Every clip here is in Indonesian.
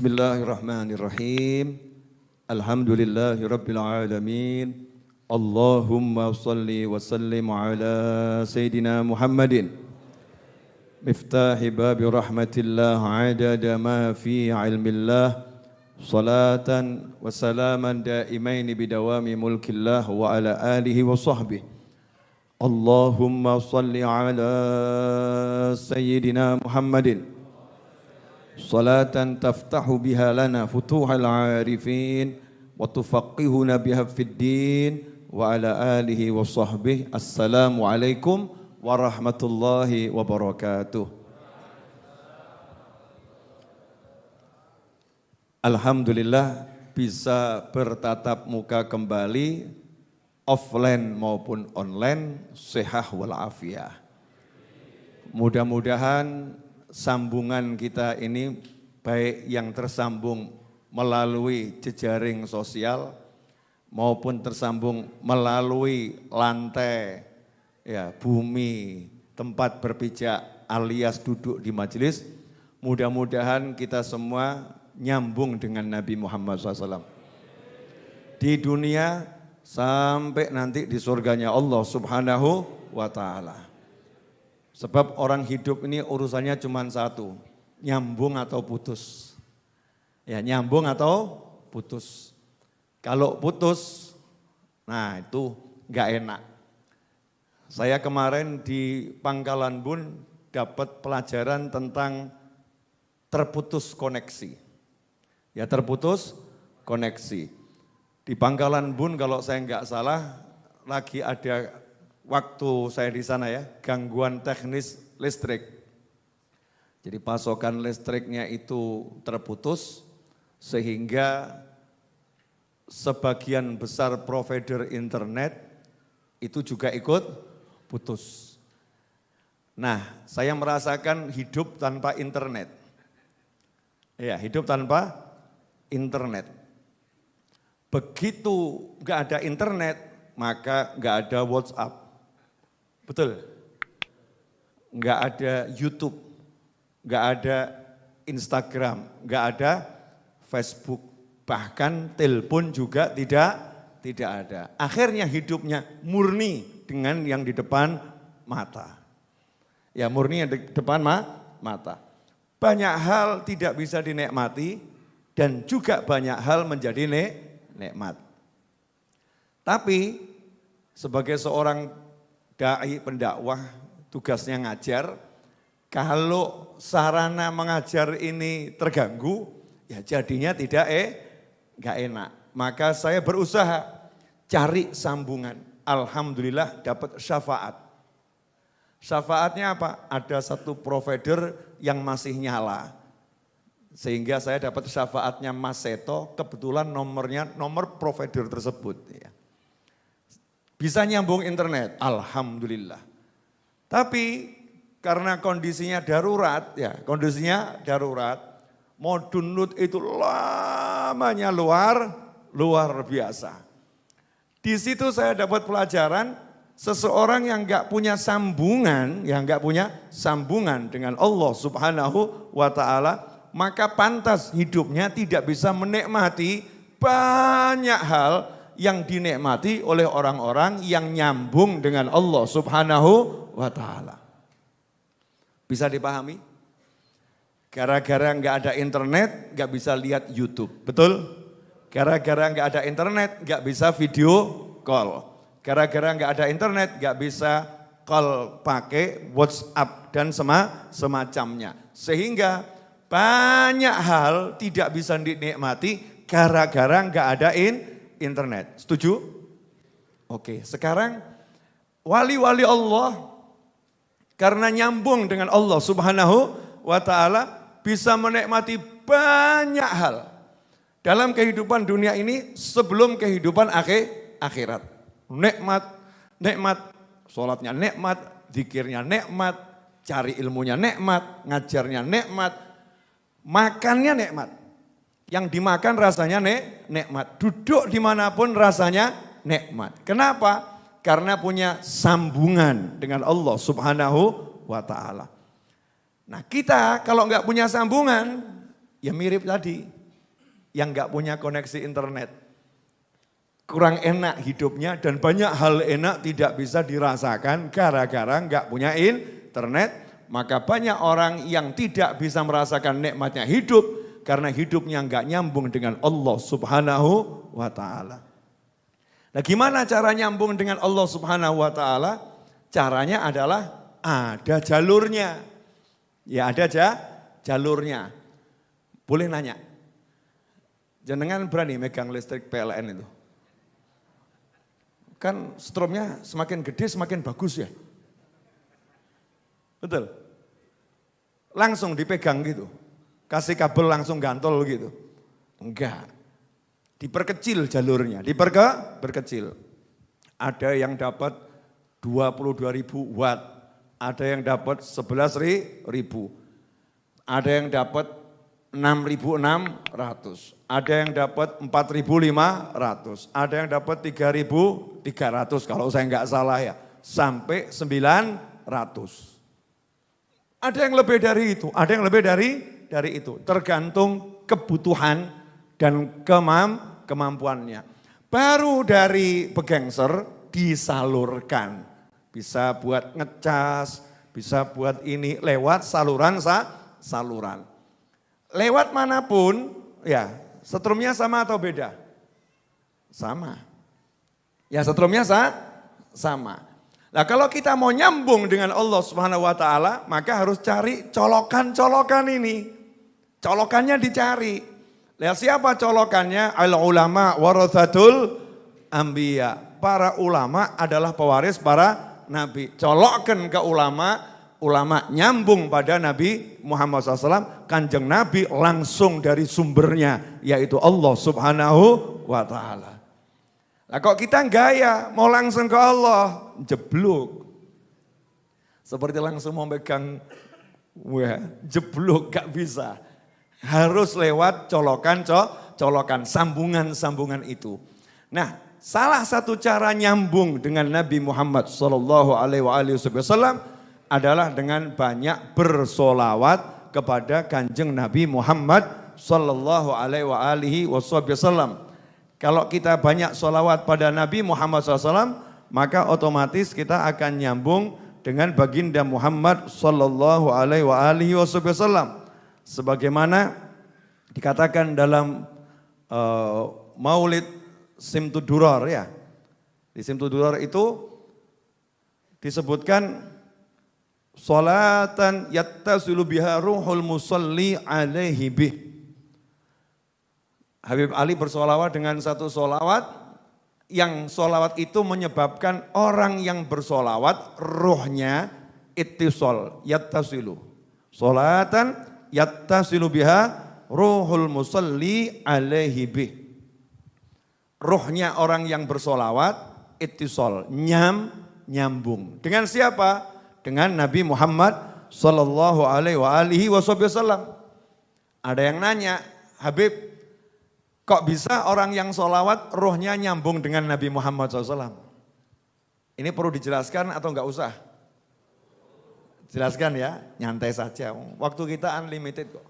Bismillahirrahmanirrahim. Alhamdulillahirabbil alamin. Allahumma shalli wa sallim ala sayidina Muhammadin. Miftahi babi rahmatillah adada ma fi ilmillah. Salatan wa salaman daimaini bidawami mulkillah wa ala alihi wa sahbihi. Allahumma shalli ala sayidina Muhammadin. Salatan taftahu biha lana futuhal arifin wa tufaqihuna biha fid din wa ala alihi wa sahbihi. Assalamualaikum warahmatullahi wabarakatuh. Alhamdulillah bisa bertatap muka kembali offline maupun online sehat walafiat. Mudah-mudahan sambungan kita ini baik yang tersambung melalui jejaring sosial maupun tersambung melalui lantai bumi tempat berpijak alias duduk di majelis. Mudah-mudahan kita semua nyambung dengan Nabi Muhammad SAW di dunia sampai nanti di surganya Allah Subhanahu wa ta'ala. Sebab orang hidup ini urusannya cuma satu, nyambung atau putus. Ya, nyambung atau putus. Kalau putus, nah itu enggak enak. Saya kemarin di Pangkalan Bun dapat pelajaran tentang terputus koneksi. Ya, terputus koneksi. Di Pangkalan Bun kalau saya enggak salah lagi ada waktu saya di sana gangguan teknis listrik. Jadi pasokan listriknya itu terputus sehingga sebagian besar provider internet itu juga ikut putus. Nah, saya merasakan hidup tanpa internet. Ya, hidup tanpa internet. Begitu nggak ada internet, maka nggak ada WhatsApp. Betul? Enggak ada YouTube, enggak ada Instagram, enggak ada Facebook, bahkan telepon juga tidak ada. Akhirnya hidupnya murni dengan yang di depan mata. Ya, murni yang di depan mata. Banyak hal tidak bisa dinikmati dan juga banyak hal menjadi nikmat. Tapi sebagai seorang dai pendakwah tugasnya ngajar, kalau sarana mengajar ini terganggu, ya jadinya nggak enak. Maka saya berusaha cari sambungan. Alhamdulillah dapat syafaat. Syafaatnya apa? Ada satu provider yang masih nyala. Sehingga saya dapat syafaatnya Mas Seto, kebetulan nomor provider tersebut. Ya. Bisa nyambung internet, alhamdulillah. Tapi karena kondisinya darurat, mau download itu lamanya luar biasa. Di situ saya dapat pelajaran, seseorang yang enggak punya sambungan, dengan Allah Subhanahu wa ta'ala, maka pantas hidupnya tidak bisa menikmati banyak hal yang dinikmati oleh orang-orang yang nyambung dengan Allah Subhanahu wa ta'ala. Bisa dipahami? Gara-gara enggak ada internet, enggak bisa lihat YouTube. Betul? Gara-gara enggak ada internet, enggak bisa video call. Gara-gara enggak ada internet, enggak bisa call pakai WhatsApp dan semacamnya. Sehingga banyak hal tidak bisa dinikmati gara-gara enggak ada internet. Setuju? Oke, sekarang wali-wali Allah karena nyambung dengan Allah Subhanahu wa ta'ala bisa menikmati banyak hal dalam kehidupan dunia ini sebelum kehidupan akhirat. Nikmat, sholatnya nikmat, zikirnya nikmat, cari ilmunya nikmat, ngajarnya nikmat, makannya nikmat. Yang dimakan rasanya nikmat, duduk dimanapun rasanya nikmat. Kenapa? Karena punya sambungan dengan Allah Subhanahu wa ta'ala. Nah kita kalau nggak punya sambungan, Ya mirip tadi, yang nggak punya koneksi internet. Kurang enak hidupnya dan banyak hal enak tidak bisa dirasakan gara-gara nggak punya internet. Maka banyak orang yang tidak bisa merasakan nikmatnya hidup karena hidupnya nggak nyambung dengan Allah Subhanahu wa Ta'ala. Nah, gimana cara nyambung dengan Allah Subhanahu wa Ta'ala? Caranya adalah ada jalurnya. Ya ada jalurnya. Boleh nanya, jenengan berani megang listrik PLN itu? Kan stromnya semakin gede semakin bagus ya. Betul? Langsung dipegang gitu. Kasih kabel langsung gantol gitu. Enggak. Diperkecil jalurnya, diperkecil. Ada yang dapat 22.000 watt, ada yang dapat 11.000, ada yang dapat 6.600, ada yang dapat 4.500, ada yang dapat 3.300 kalau saya nggak salah ya, sampai 900. Ada yang lebih dari itu, ada yang lebih dari itu, tergantung kebutuhan dan kemampuannya. Baru dari begengser disalurkan, bisa buat ngecas, bisa buat ini lewat saluran. Lewat manapun, ya setrumnya sama atau beda? Sama. Ya setrumnya sama. Nah kalau kita mau nyambung dengan Allah Subhanahu wa Ta'ala, maka harus cari colokan-colokan ini. Colokannya dicari. Lihat siapa colokannya? Al-ulama warathatul anbiya. Para ulama adalah pewaris para nabi. Colokkan ke ulama nyambung pada Nabi Muhammad SAW, kanjeng Nabi langsung dari sumbernya, yaitu Allah Subhanahu wa Ta'ala. Nah kok kita gaya, mau langsung ke Allah, jeblok. Seperti langsung mau pegang, jeblok gak bisa. Harus lewat colokan, sambungan itu. Nah salah satu cara nyambung dengan Nabi Muhammad SAW adalah dengan banyak bersolawat kepada kanjeng Nabi Muhammad sallallahu alaihi wasallam. Kalau kita banyak solawat pada Nabi Muhammad SAW, maka otomatis kita akan nyambung dengan baginda Muhammad sallallahu alaihi wasallam. Sebagaimana dikatakan dalam Maulid Simtud Durar ya. Di Simtud Durar itu disebutkan salatan yattasilu biha ruhul musalli alaihi bih. Habib Ali bersolawat dengan satu solawat, yang solawat itu menyebabkan orang yang bersolawat ruhnya ittisal, yattasilu. Salatan yattasilu biha ruhul musalli alaihi bih. Ruhnya orang yang bersolawat ittisal, nyambung. Dengan siapa? Dengan Nabi Muhammad sallallahu alaihi wasallam. Ada yang nanya, Habib, kok bisa orang yang sholawat rohnya nyambung dengan Nabi Muhammad SAW? Ini perlu dijelaskan atau enggak usah? Jelaskan ya, nyantai saja. Waktu kita unlimited kok.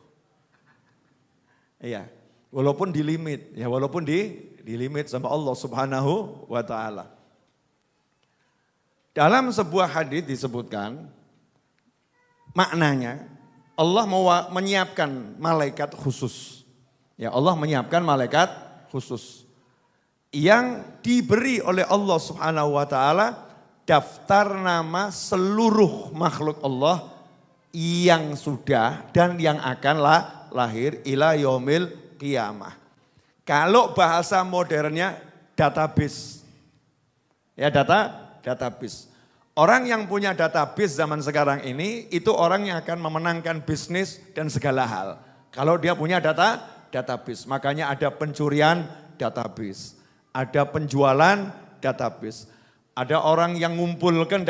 Iya, walaupun di limit sama Allah Subhanahu wa Ta'ala. Dalam sebuah hadis disebutkan, maknanya Allah mau menyiapkan malaikat khusus. Ya, Allah menyiapkan malaikat khusus yang diberi oleh Allah Subhanahu wa Ta'ala daftar nama seluruh makhluk Allah yang sudah dan yang akan lahir ila yaumil qiyamah. Kalau bahasa modernnya database. Ya, database. Orang yang punya database zaman sekarang ini itu orang yang akan memenangkan bisnis dan segala hal. Kalau dia punya database, makanya ada pencurian database, ada penjualan database, ada orang yang ngumpulkan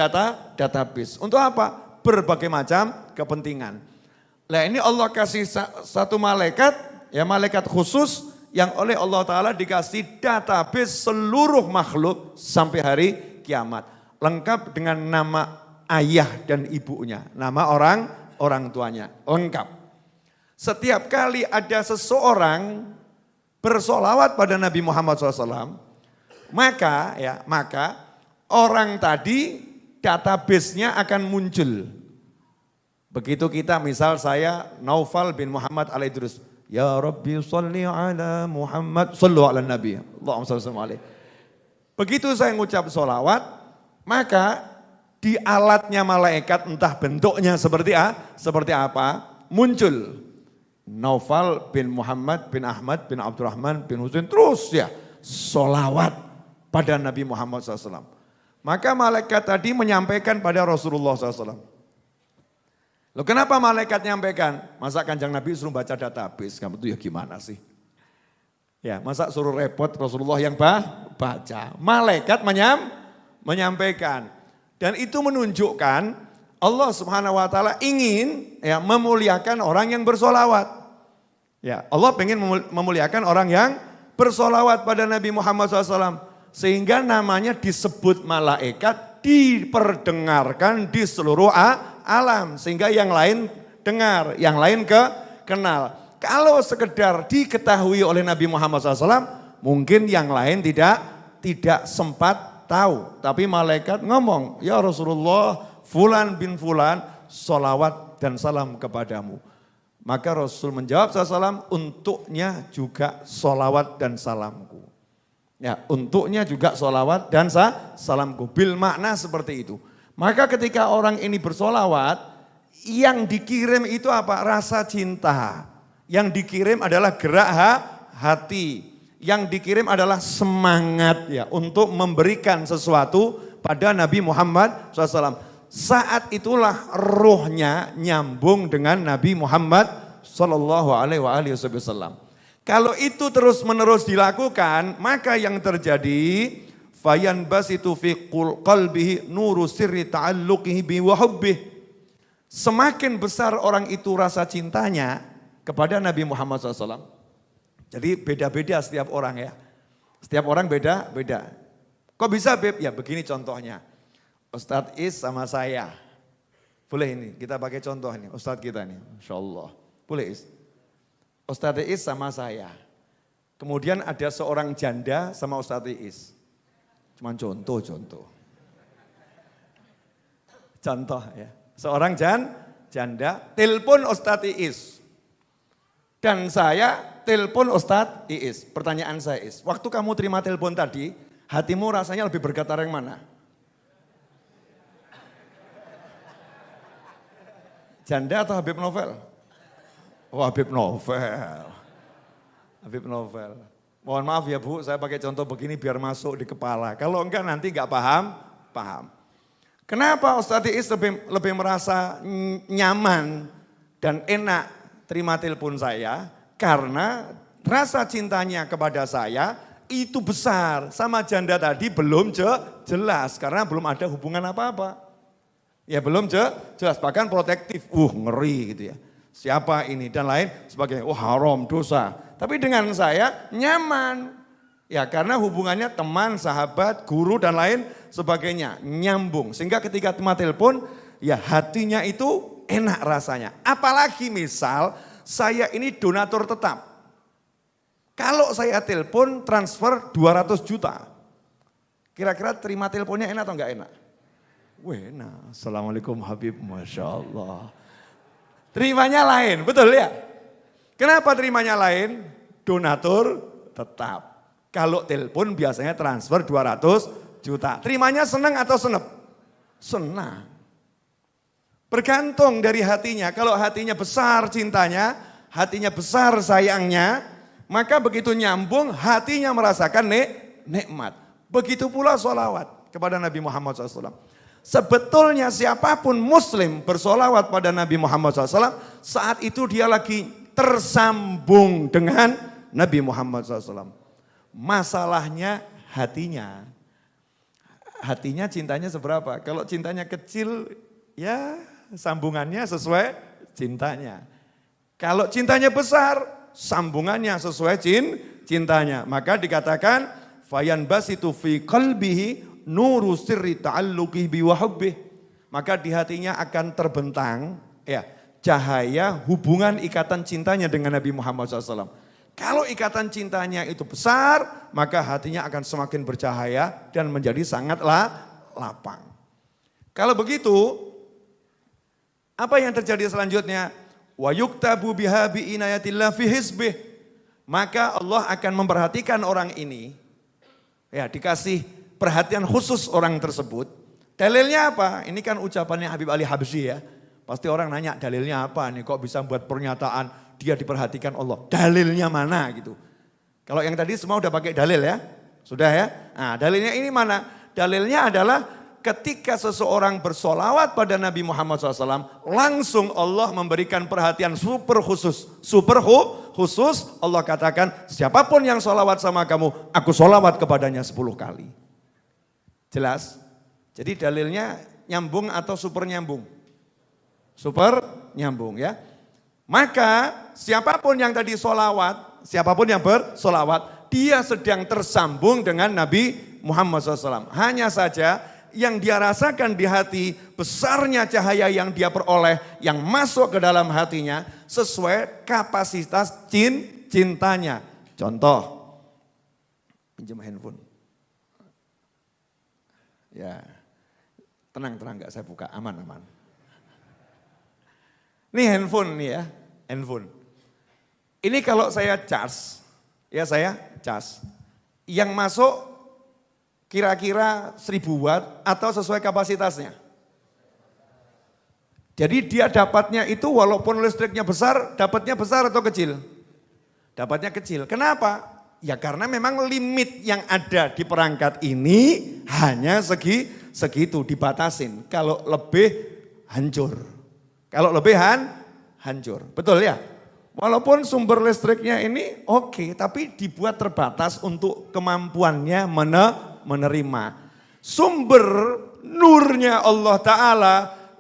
database. Untuk apa? Berbagai macam kepentingan. Nah ini Allah kasih satu malaikat, ya malaikat khusus yang oleh Allah Ta'ala dikasih database seluruh makhluk sampai hari kiamat. Lengkap dengan nama ayah dan ibunya, nama orang tuanya, lengkap. Setiap kali ada seseorang bersolawat pada Nabi Muhammad SAW, maka orang tadi database-nya akan muncul. Begitu kita, misal saya Naufal bin Muhammad al-Idrus, ya Rabbi sholli ala Muhammad, sallu ala Nabi, Allahumma sholli alaihi. Begitu saya ngucap solawat, maka di alatnya malaikat, entah bentuknya seperti apa, muncul Naufal bin Muhammad bin Ahmad bin Abdurrahman bin Husain, terus ya solawat pada Nabi Muhammad SAW. Maka malaikat tadi menyampaikan pada Rasulullah SAW. Loh, kenapa malaikat nyampaikan? Masa Kanjeng Nabi suruh baca database, kamu tuh ya gimana sih? Ya, masa suruh repot Rasulullah yang baca. Malaikat menyampaikan. Dan itu menunjukkan Allah Subhanahu wa taala ingin memuliakan orang yang bersolawat. Ya, Allah ingin memuliakan orang yang bersolawat pada Nabi Muhammad SAW. Sehingga namanya disebut malaikat, diperdengarkan di seluruh alam. Sehingga yang lain dengar, yang lain kenal. Kalau sekedar diketahui oleh Nabi Muhammad SAW, mungkin yang lain tidak sempat tahu. Tapi malaikat ngomong, ya Rasulullah, fulan bin fulan, solawat dan salam kepadamu. Maka Rasul menjawab SAW, untuknya juga solawat dan salamku. Ya, untuknya juga solawat dan salamku. Bil makna seperti itu. Maka ketika orang ini bersolawat, yang dikirim itu apa? Rasa cinta. Yang dikirim adalah gerak hati. Yang dikirim adalah semangat ya untuk memberikan sesuatu pada Nabi Muhammad SAW. Saat itulah rohnya nyambung dengan Nabi Muhammad SAW. Kalau itu terus menerus dilakukan, maka yang terjadi fayan basitu fi qalbihi nuru sirri ta'alluqihi bi wa hubbih. Semakin besar orang itu rasa cintanya kepada Nabi Muhammad SAW. Jadi beda-beda setiap orang ya. Setiap orang beda-beda. Kok bisa Beb? Ya begini contohnya. Ustadz Is sama saya. Boleh ini, kita pakai contoh ini. Ustadz kita nih, Masya Allah. Boleh Is? Ustadz Is sama saya. Kemudian ada seorang janda sama Ustadz Is. Cuman contoh. Contoh ya. Seorang janda, telepon Ustadz Is. Dan saya telepon Ustadz Iis. Pertanyaan saya Is, waktu kamu terima telepon tadi, hatimu rasanya lebih bergetar yang mana? Janda atau Habib Novel? Oh Habib Novel. Habib Novel. Mohon maaf ya Bu, saya pakai contoh begini biar masuk di kepala. Kalau enggak nanti enggak paham. Kenapa Ustadz Iis lebih merasa nyaman dan enak terima telepon saya? Karena rasa cintanya kepada saya itu besar. Sama janda tadi belum jelas karena belum ada hubungan apa-apa. Ya belum jelas, bahkan protektif. Ngeri gitu ya. Siapa ini dan lain sebagainya. Haram, dosa. Tapi dengan saya nyaman. Ya karena hubungannya teman, sahabat, guru dan lain sebagainya. Nyambung. Sehingga ketika terima telepon ya hatinya itu enak rasanya. Apalagi misal saya ini donatur tetap. Kalau saya telepon transfer 200 juta. Kira-kira terima teleponnya enak atau enggak enak? Enak. Assalamualaikum Habib, Masya Allah. Terimanya lain, betul ya? Kenapa terimanya lain? Donatur tetap. Kalau telepon biasanya transfer 200 juta. Terimanya senang atau senep? Senang. Bergantung dari hatinya. Kalau hatinya besar cintanya, hatinya besar sayangnya, maka begitu nyambung hatinya merasakan nikmat. Begitu pula sholawat kepada Nabi Muhammad SAW. Sebetulnya siapapun muslim bersolawat pada Nabi Muhammad SAW, saat itu dia lagi tersambung dengan Nabi Muhammad SAW. Masalahnya hatinya. Hatinya cintanya seberapa? Kalau cintanya kecil, ya sambungannya sesuai cintanya. Kalau cintanya besar, sambungannya sesuai cintanya. Maka dikatakan fayan basitu fi qalbihi nuru sirri ta'alluqihi bi wa hubbih. Maka di hatinya akan terbentang ya cahaya hubungan ikatan cintanya dengan Nabi Muhammad SAW. Kalau ikatan cintanya itu besar, maka hatinya akan semakin bercahaya dan menjadi sangatlah lapang. Kalau begitu, apa yang terjadi selanjutnya? Wa yuktabu biha bi inayatillah fi hizbih. Maka Allah akan memperhatikan orang ini, ya dikasih perhatian khusus orang tersebut. Dalilnya apa? Ini kan ucapannya Habib Ali Habsyi ya. Pasti orang nanya dalilnya apa nih, kok bisa buat pernyataan dia diperhatikan Allah. Dalilnya mana gitu. Kalau yang tadi semua udah pakai dalil ya. Sudah ya. Nah dalilnya ini mana? Dalilnya adalah ketika seseorang bersolawat pada Nabi Muhammad SAW, langsung Allah memberikan perhatian super khusus. Super khusus Allah katakan, siapapun yang solawat sama kamu, aku solawat kepadanya 10 kali. Jelas? Jadi dalilnya nyambung atau super nyambung? Super nyambung ya. Maka siapapun yang tadi solawat, siapapun yang bersolawat, dia sedang tersambung dengan Nabi Muhammad SAW. Hanya saja yang dia rasakan di hati, besarnya cahaya yang dia peroleh, yang masuk ke dalam hatinya, sesuai kapasitas cintanya. Contoh, pinjam handphone. Ya, tenang gak saya buka, aman. Ini handphone nih ya, handphone. Ini kalau saya charge, ya saya charge. Yang masuk kira-kira 1000 watt atau sesuai kapasitasnya. Jadi dia dapatnya itu walaupun listriknya besar, dapatnya besar atau kecil? Dapatnya kecil. Kenapa? Ya karena memang limit yang ada di perangkat ini hanya segitu, dibatasin. Kalau lebih hancur. Kalau lebih hancur, betul ya? Walaupun sumber listriknya ini oke, tapi dibuat terbatas untuk kemampuannya menerima. Sumber nurnya Allah Ta'ala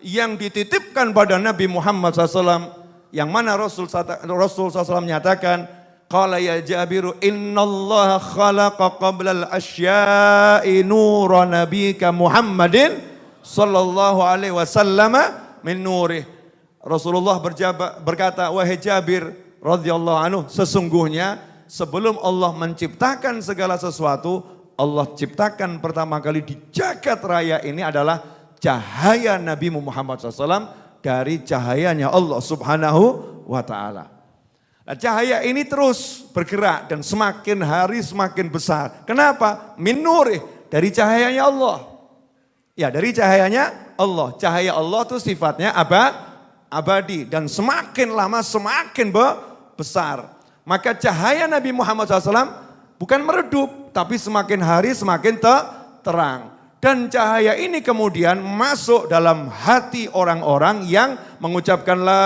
yang dititipkan pada Nabi Muhammad SAW, yang mana Rasul SAW menyatakan, qala ya Jabiru innallaha khalaqa qablal asya'i nura nabika Muhammadin sallallahu alaihi wasallam min nurih. Rasulullah berkata, wahai Jabir radhiyallahu anhu, sesungguhnya sebelum Allah menciptakan segala sesuatu, Allah ciptakan pertama kali di jagat raya ini adalah cahaya Nabi Muhammad SAW dari cahayanya Allah Subhanahu wa Ta'ala. Nah, cahaya ini terus bergerak dan semakin hari semakin besar. Kenapa? Min nurih, dari cahayanya Allah. Ya, dari cahayanya Allah. Cahaya Allah itu sifatnya abadi dan semakin lama semakin besar. Maka cahaya Nabi Muhammad SAW bukan meredup, tapi semakin hari semakin terang. Dan cahaya ini kemudian masuk dalam hati orang-orang yang mengucapkan la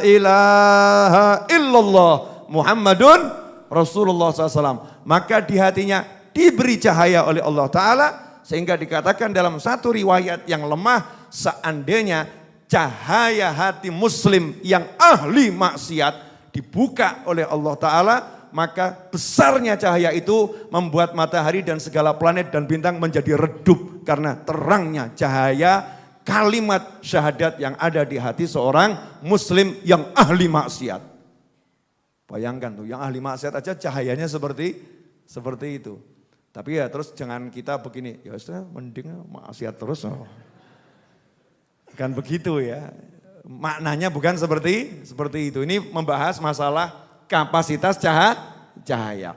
ilaha illallah Muhammadun Rasulullah SAW. Maka di hatinya diberi cahaya oleh Allah Ta'ala, sehingga dikatakan dalam satu riwayat yang lemah, seandainya cahaya hati muslim yang ahli maksiat dibuka oleh Allah Ta'ala, maka besarnya cahaya itu membuat matahari dan segala planet dan bintang menjadi redup karena terangnya cahaya kalimat syahadat yang ada di hati seorang muslim yang ahli maksiat. Bayangkan tuh, yang ahli maksiat aja cahayanya seperti itu. Tapi ya terus jangan kita begini, ya sudah mending maksiat terus. Kan begitu ya. Maknanya bukan seperti itu. Ini membahas masalah kapasitas cahaya.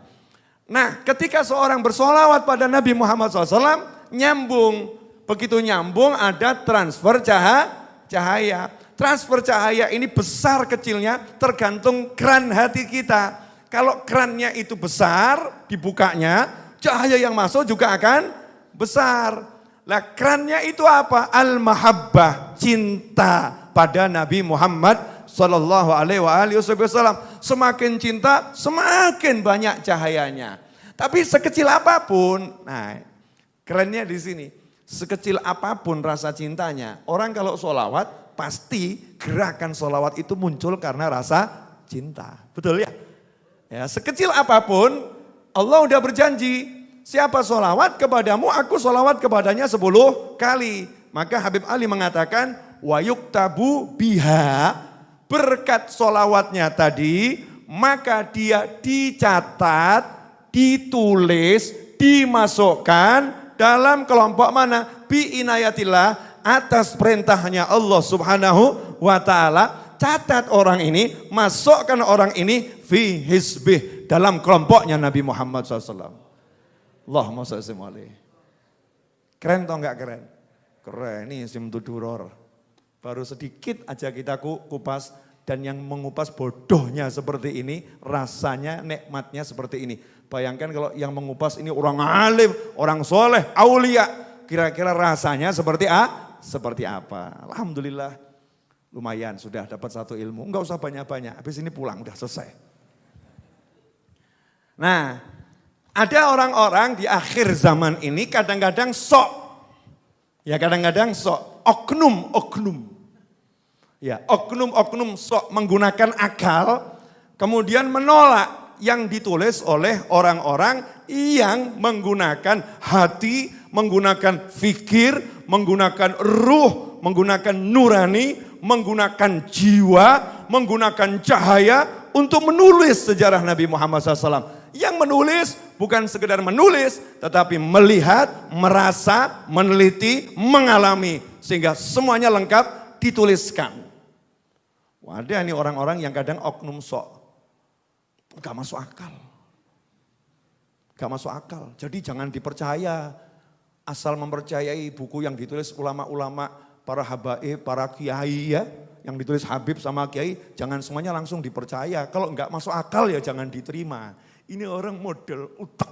Nah, ketika seorang bersolawat pada Nabi Muhammad SAW, nyambung. Begitu nyambung ada transfer cahaya. Transfer cahaya ini besar kecilnya tergantung keran hati kita. Kalau kerannya itu besar, dibukanya, cahaya yang masuk juga akan besar. Lah kerannya itu apa? Al-mahabbah, cinta pada Nabi Muhammad Sallallahu alaihi wasallam. Semakin cinta, semakin banyak cahayanya. Tapi sekecil apapun, nah kerennya di sini. Sekecil apapun rasa cintanya, orang kalau sholawat pasti gerakan sholawat itu muncul karena rasa cinta. Betul ya? Ya, sekecil apapun Allah udah berjanji, siapa sholawat kepadamu, aku sholawat kepadanya 10 kali. Maka Habib Ali mengatakan, wa yuktabu biha, berkat solawatnya tadi, maka dia dicatat, ditulis, dimasukkan dalam kelompok mana? Bi inayatillah, atas perintahnya Allah Subhanahu wa ta'ala. Catat orang ini, masukkan orang ini fi hizbih, dalam kelompoknya Nabi Muhammad SAW. Allahumma sholli alaihi. Keren atau enggak keren? Keren, ini Simtud Duror. Baru sedikit aja kita kupas, dan yang mengupas bodohnya seperti ini, rasanya nikmatnya seperti ini. Bayangkan kalau yang mengupas ini orang alim, orang soleh, aulia, kira-kira rasanya seperti apa? Alhamdulillah. Lumayan, sudah dapat satu ilmu. Enggak usah banyak-banyak, habis ini pulang, udah selesai. Nah, ada orang-orang di akhir zaman ini kadang-kadang sok. Ya kadang-kadang sok, oknum. Ya, oknum sok menggunakan akal, kemudian menolak yang ditulis oleh orang-orang yang menggunakan hati, menggunakan fikir, menggunakan ruh, menggunakan nurani, menggunakan jiwa, menggunakan cahaya untuk menulis sejarah Nabi Muhammad SAW. Yang menulis bukan sekedar menulis, tetapi melihat, merasa, meneliti, mengalami. Sehingga semuanya lengkap dituliskan. Wadah, ini orang-orang yang kadang oknum sok. Gak masuk akal. Gak masuk akal. Jadi jangan dipercaya. Asal mempercayai buku yang ditulis ulama-ulama, para habaib, para kiai ya, yang ditulis Habib sama kiai, jangan semuanya langsung dipercaya. Kalau enggak masuk akal ya jangan diterima. Ini orang model utek.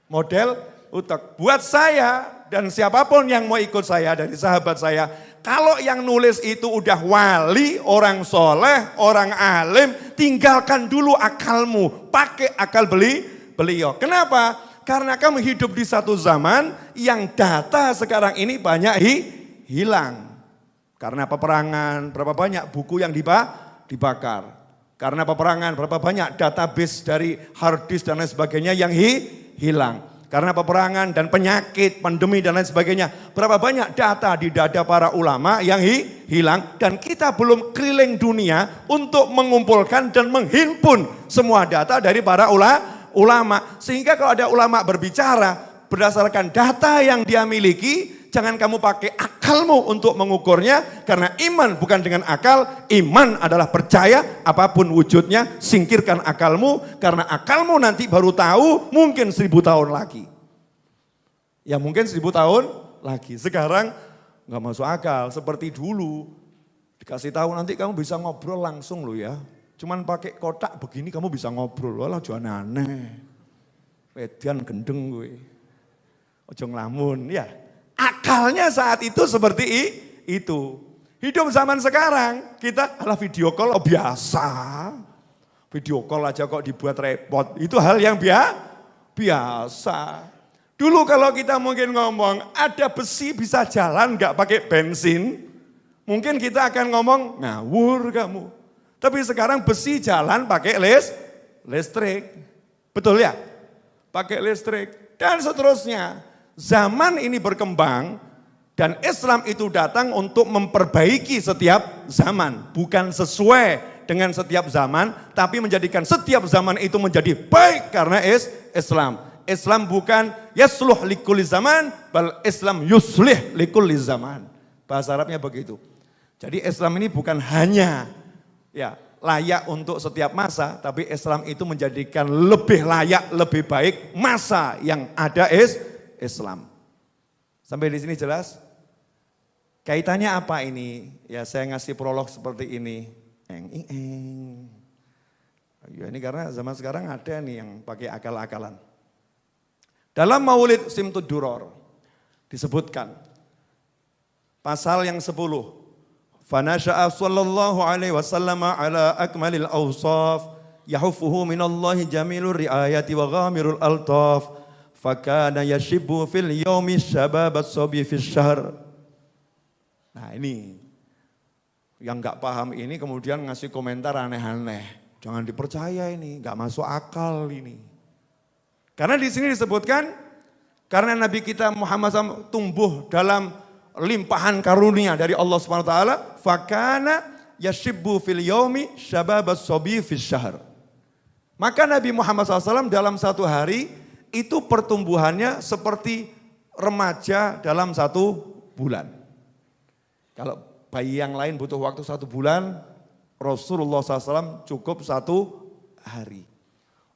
Model utek. Buat saya dan siapapun yang mau ikut saya dari sahabat saya, kalau yang nulis itu udah wali, orang soleh, orang alim, tinggalkan dulu akalmu, pakai akal beliau. Kenapa? Karena kamu hidup di satu zaman yang data sekarang ini banyak hilang. Karena peperangan, berapa banyak buku yang dibakar. Karena peperangan, berapa banyak database dari hard disk dan lain sebagainya yang hilang. Karena peperangan dan penyakit, pandemi dan lain sebagainya. Berapa banyak data di dada para ulama yang hilang. Dan kita belum keliling dunia untuk mengumpulkan dan menghimpun semua data dari para ulama. Sehingga kalau ada ulama berbicara berdasarkan data yang dia miliki, jangan kamu pakai akalmu untuk mengukurnya. Karena iman bukan dengan akal, iman adalah percaya apapun wujudnya, singkirkan akalmu. Karena akalmu nanti baru tahu mungkin 1000 tahun lagi. Ya mungkin 1000 tahun lagi. Sekarang gak masuk akal seperti dulu. Dikasih tahu nanti kamu bisa ngobrol langsung loh ya. Cuman pakai kotak begini kamu bisa ngobrol. Walah jangan aneh. Wedian gendeng gue. Ojo ngelamun ya. Akalnya saat itu seperti itu. Hidup zaman sekarang kita adalah video call biasa. Video call aja kok dibuat repot. Itu hal yang biasa. Dulu kalau kita mungkin ngomong ada besi bisa jalan gak pakai bensin. Mungkin kita akan ngomong ngawur kamu. Tapi sekarang besi jalan pakai listrik. Betul ya? Pakai listrik. Dan seterusnya. Zaman ini berkembang dan Islam itu datang untuk memperbaiki setiap zaman. Bukan sesuai dengan setiap zaman. Tapi menjadikan setiap zaman itu menjadi baik karena Islam. Islam bukan yasluh likulli zaman. Bal Islam yuslih likulli zaman. Bahasa Arabnya begitu. Jadi Islam ini bukan hanya ya layak untuk setiap masa, tapi Islam itu menjadikan lebih layak, lebih baik masa yang ada Islam. Sampai di sini jelas? Kaitannya apa ini? Ya saya ngasih prolog seperti ini. Ya ini karena zaman sekarang ada nih yang pakai akal-akalan. Dalam Maulid Simtud Duror disebutkan pasal yang 10. Fanasha'a sallallahu alaihi wasallam ala akmalil awsaf yahufuhu minallahi jamilur riayati wa ghamirul altaf fakana yashibbu fil yaumi syababat sobi fis syahr. Nah ini yang gak paham ini kemudian ngasih komentar aneh-aneh. Jangan dipercaya ini, gak masuk akal ini. Karena di sini disebutkan Karena Nabi kita Muhammad SAW tumbuh dalam limpahan karunia dari Allah Subhanahu wa taala, fakana yashibbu fil yaumi syababas sabi fis syahr. Maka Nabi Muhammad SAW dalam satu hari itu pertumbuhannya seperti remaja dalam satu bulan. Kalau bayi yang lain butuh waktu 1 bulan, Rasulullah SAW cukup 1 hari.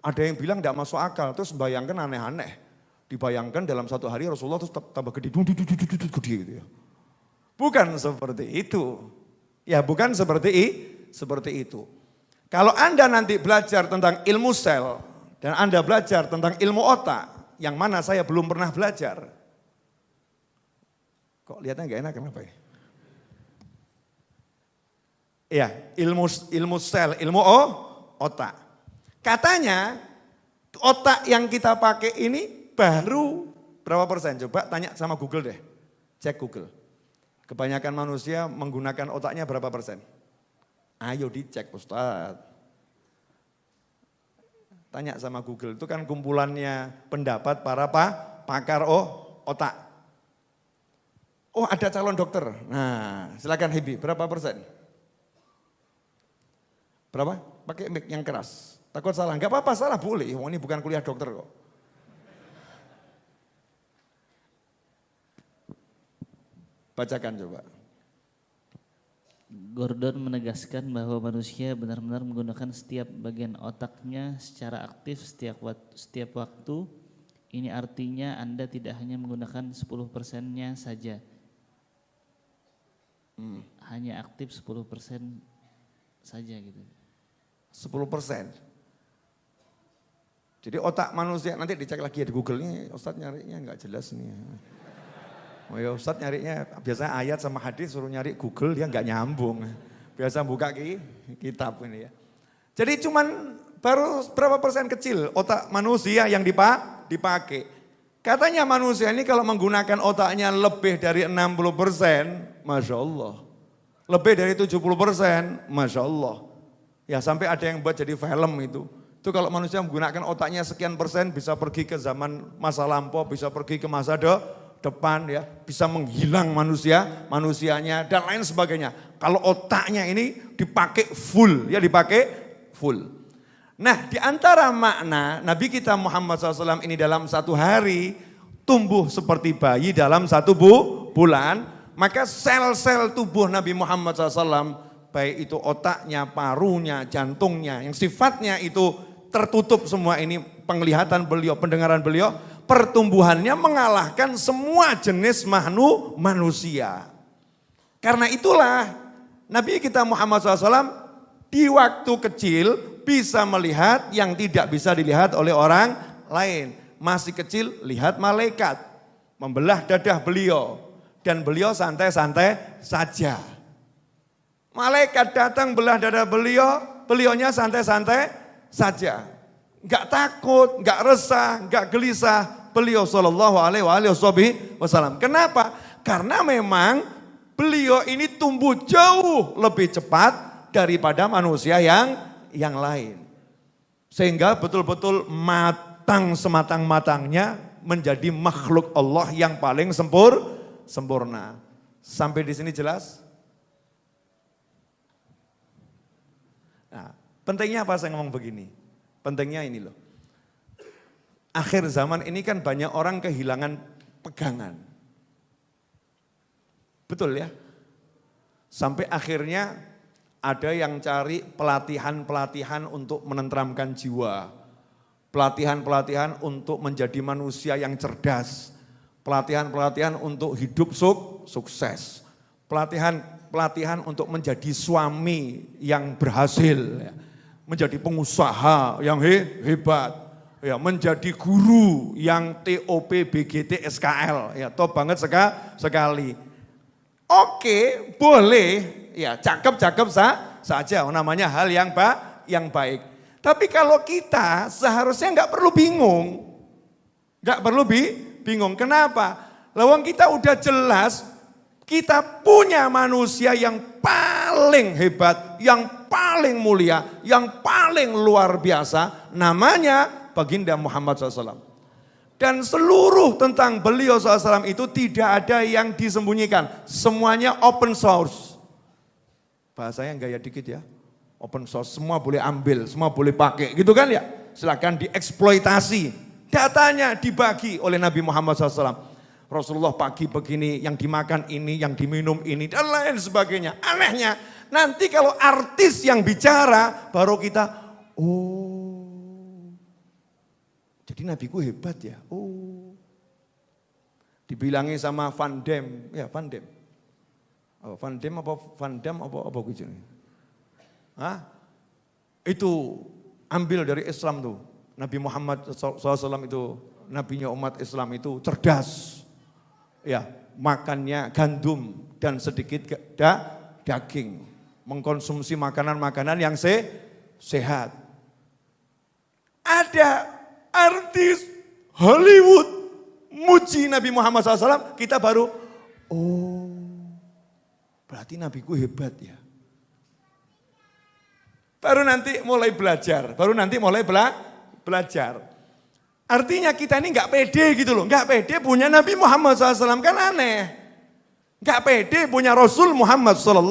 Ada yang bilang tidak masuk akal, terus bayangkan aneh-aneh. Dibayangkan dalam 1 hari Rasulullah terus tambah gede, gede gitu ya. Bukan seperti itu. Ya bukan seperti itu. Kalau Anda nanti belajar tentang ilmu sel dan Anda belajar tentang ilmu otak, yang mana saya belum pernah belajar. Kok lihatnya gak enak kenapa ya? Ya, ilmu sel, ilmu otak. Katanya otak yang kita pakai ini baru berapa persen? Coba tanya sama Google deh, cek Google. Kebanyakan manusia menggunakan otaknya berapa persen? Ayo dicek Ustadz. Tanya sama Google, itu kan kumpulannya pendapat para pakar otak. Oh ada calon dokter, nah silakan Hebi, berapa persen? Berapa? Pakai mic yang keras, takut salah, enggak apa-apa salah boleh, ini bukan kuliah dokter kok. Bacakan coba. Gordon menegaskan bahwa manusia benar-benar menggunakan setiap bagian otaknya secara aktif setiap waktu. Ini artinya Anda tidak hanya menggunakan 10%-nya saja. Hanya aktif 10% saja gitu. 10%. Jadi otak manusia, nanti dicek lagi ya di Google ini, Ustadz nyarinya enggak jelas nih. Oh ya Ustadz nyarinya, biasanya ayat sama hadis suruh nyari Google dia nggak nyambung. Biasa buka kitab ini ya. Jadi cuman baru berapa persen kecil otak manusia yang dipakai. Katanya manusia ini kalau menggunakan otaknya lebih dari 60%, Masya Allah. Lebih dari 70%, Masya Allah. Ya sampai ada yang buat jadi film itu. Itu kalau manusia menggunakan otaknya sekian persen bisa pergi ke zaman masa lampau, bisa pergi ke masa depan ya, bisa menghilang manusianya dan lain sebagainya. Kalau otaknya ini dipakai full, ya dipakai full. Nah di antara makna Nabi kita Muhammad SAW ini dalam 1 hari tumbuh seperti bayi dalam 1 bulan, maka sel-sel tubuh Nabi Muhammad SAW, baik itu otaknya, parunya, jantungnya, yang sifatnya itu tertutup semua ini, penglihatan beliau, pendengaran beliau, pertumbuhannya mengalahkan semua jenis manusia. Karena itulah Nabi kita Muhammad SAW di waktu kecil bisa melihat yang tidak bisa dilihat oleh orang lain. Masih kecil lihat malaikat membelah dadah beliau dan beliau santai-santai saja. Malaikat datang belah dadah beliaunya santai-santai saja. Enggak takut, enggak resah, enggak gelisah. Beliau sallallahu alaihi wasallam. Kenapa? Karena memang beliau ini tumbuh jauh lebih cepat daripada manusia yang lain. Sehingga betul-betul matang sematang-matangnya menjadi makhluk Allah yang paling sempurna. Sampai di sini jelas? Nah, pentingnya apa saya ngomong begini? Pentingnya ini loh. Akhir zaman ini kan banyak orang kehilangan pegangan. Betul ya? Sampai akhirnya ada yang cari pelatihan-pelatihan untuk menenteramkan jiwa. Pelatihan-pelatihan untuk menjadi manusia yang cerdas. Pelatihan-pelatihan untuk hidup sukses. Pelatihan untuk menjadi suami yang berhasil. Menjadi pengusaha yang hebat. Ya, menjadi guru yang TOP, BGT, SKL, ya top banget sekali. Oke, boleh, ya cakep saja, namanya hal yang baik. Tapi kalau kita seharusnya nggak perlu bingung, kenapa? Lawang kita udah jelas, kita punya manusia yang paling hebat, yang paling mulia, yang paling luar biasa, namanya Baginda Muhammad SAW. Dan seluruh tentang beliau SAW itu tidak ada yang disembunyikan. Semuanya open source. Bahasanya gaya dikit ya. Open source, semua boleh ambil, semua boleh pakai. Gitu kan ya. Silakan dieksploitasi. Datanya dibagi oleh Nabi Muhammad SAW. Rasulullah pagi begini, yang dimakan ini, yang diminum ini, dan lain sebagainya. Anehnya, nanti kalau artis yang bicara, baru kita, oh. Jadi nabiku hebat ya. Oh. Dibilangi sama Van Damme, ya Van Damme. Oh, Van Damme apa gitu. Hah? Itu ambil dari Islam tuh. Nabi Muhammad SAW itu, nabinya umat Islam itu cerdas. Ya, makannya gandum dan sedikit daging. Mengkonsumsi makanan-makanan yang sehat. Ada artis Hollywood muji Nabi Muhammad SAW, kita baru, oh berarti nabiku hebat ya. Baru nanti mulai belajar, belajar. Artinya kita ini nggak pede gitu loh, nggak pede punya Nabi Muhammad SAW, kan aneh. Nggak pede punya Rasul Muhammad SAW,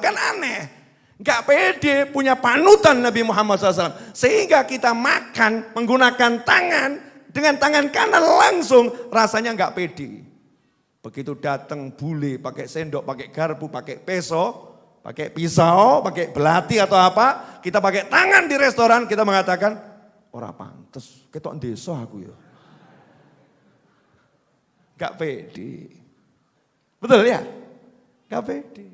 kan aneh. Gak pede punya panutan Nabi Muhammad SAW. Sehingga kita makan menggunakan tangan, dengan tangan kanan langsung rasanya gak pede. Begitu datang bule pakai sendok, pakai garpu, pakai pakai pisau, pakai belati atau apa. Kita pakai tangan di restoran, kita mengatakan, ora pantes, ketok desa aku ya. Gak pede. Betul ya? Gak pede.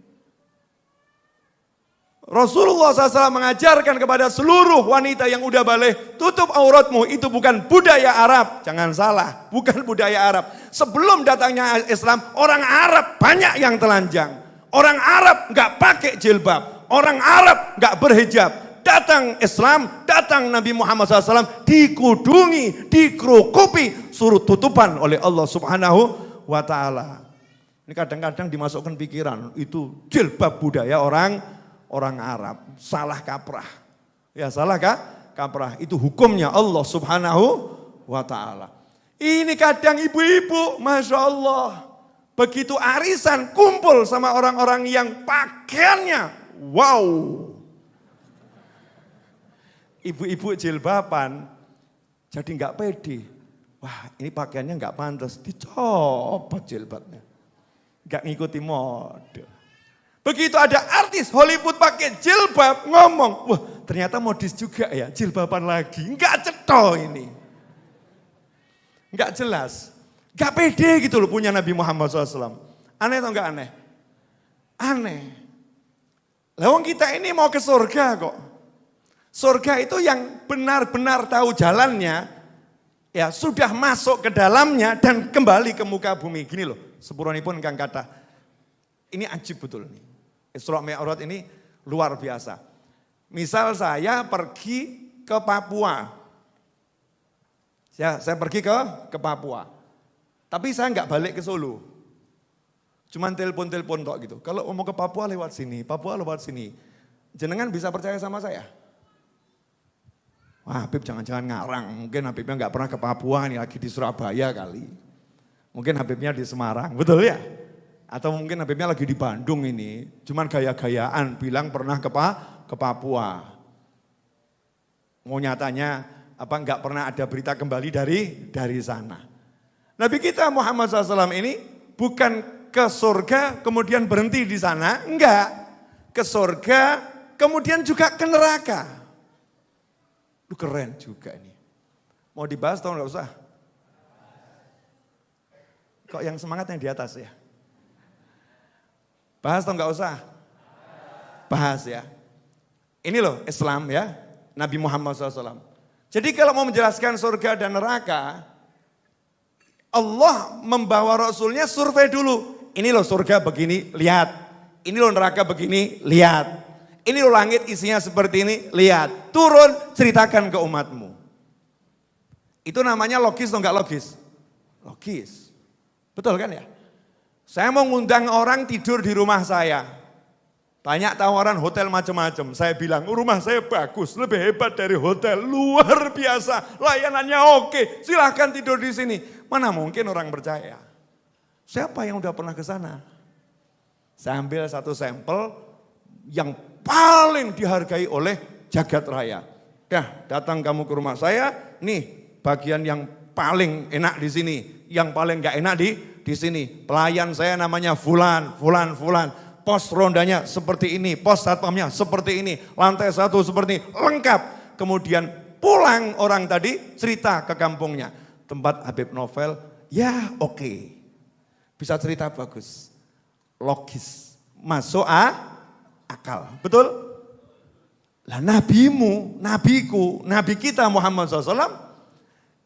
Rasulullah SAW mengajarkan kepada seluruh wanita yang udah balik, tutup auratmu, itu bukan budaya Arab. Jangan salah, bukan budaya Arab. Sebelum datangnya Islam, orang Arab banyak yang telanjang. Orang Arab gak pakai jilbab, orang Arab gak berhijab. Datang Islam, datang Nabi Muhammad SAW, dikudungi, dikerukupi, suruh tutupan oleh Allah Subhanahu wa Ta'ala. Ini kadang-kadang dimasukkan pikiran, itu jilbab budaya orang Arab, salah kaprah. Ya salah kaprah, itu hukumnya Allah Subhanahu wa Ta'ala. Ini kadang ibu-ibu, Masya Allah, begitu arisan kumpul sama orang-orang yang pakaiannya, wow. Ibu-ibu jilbaban, jadi nggak pede. Wah ini pakaiannya nggak pantas, dicopot jilbabnya. Nggak ngikuti mode. Begitu ada artis Hollywood pakai jilbab ngomong, wah ternyata modis juga ya, jilbaban lagi. Enggak cetol ini. Enggak jelas. Enggak pede gitu loh punya Nabi Muhammad SAW. Aneh atau enggak aneh? Aneh. Lawang kita ini mau ke surga kok. Surga itu yang benar-benar tahu jalannya, ya sudah masuk ke dalamnya dan kembali ke muka bumi. Gini loh, sepuronipun kang kata, ini ajib betul nih. Isra Mi'raj ini luar biasa. Misal saya pergi ke Papua. Saya pergi ke Papua. Tapi saya nggak balik ke Solo. Cuman telepon-telepon tok gitu. Kalau mau ke Papua lewat sini, Papua lewat sini. Jenengan bisa percaya sama saya? Wah Habib jangan-jangan ngarang. Mungkin Habibnya nggak pernah ke Papua, ini lagi di Surabaya kali. Mungkin Habibnya di Semarang, betul ya? Atau mungkin Habibnya lagi di Bandung ini, cuman gaya-gayaan bilang pernah ke Papua. Mau nyatanya apa enggak pernah ada berita kembali dari sana. Nabi kita Muhammad SAW ini bukan ke surga kemudian berhenti di sana, enggak. Ke surga kemudian juga ke neraka. Lu keren juga ini. Mau dibahas atau enggak usah? Kok yang semangat yang di atas ya? Bahas atau enggak usah? Bahas ya. Ini loh Islam ya, Nabi Muhammad SAW. Jadi kalau mau menjelaskan surga dan neraka, Allah membawa Rasulnya survei dulu. Ini loh surga begini, lihat. Ini loh neraka begini, lihat. Ini loh langit isinya seperti ini, lihat. Turun, ceritakan ke umatmu. Itu namanya logis atau enggak logis? Logis. Betul kan ya? Saya mau ngundang orang tidur di rumah saya. Banyak tawaran hotel macam-macam. Saya bilang, rumah saya bagus, lebih hebat dari hotel. Luar biasa, layanannya oke. Silahkan tidur di sini. Mana mungkin orang percaya? Siapa yang udah pernah ke sana? Saya ambil satu sampel yang paling dihargai oleh jagat raya. Datang kamu ke rumah saya, nih bagian yang paling enak di sini. Yang paling gak enak di sini. Pelayan saya namanya Fulan. Pos rondanya seperti ini, pos satpamnya seperti ini, lantai 1 seperti ini, lengkap. Kemudian pulang orang tadi cerita ke kampungnya. Tempat Habib Novel, ya oke. Bisa cerita bagus, logis, masuk akal, betul? Lah nabimu, nabiku, nabi kita Muhammad SAW,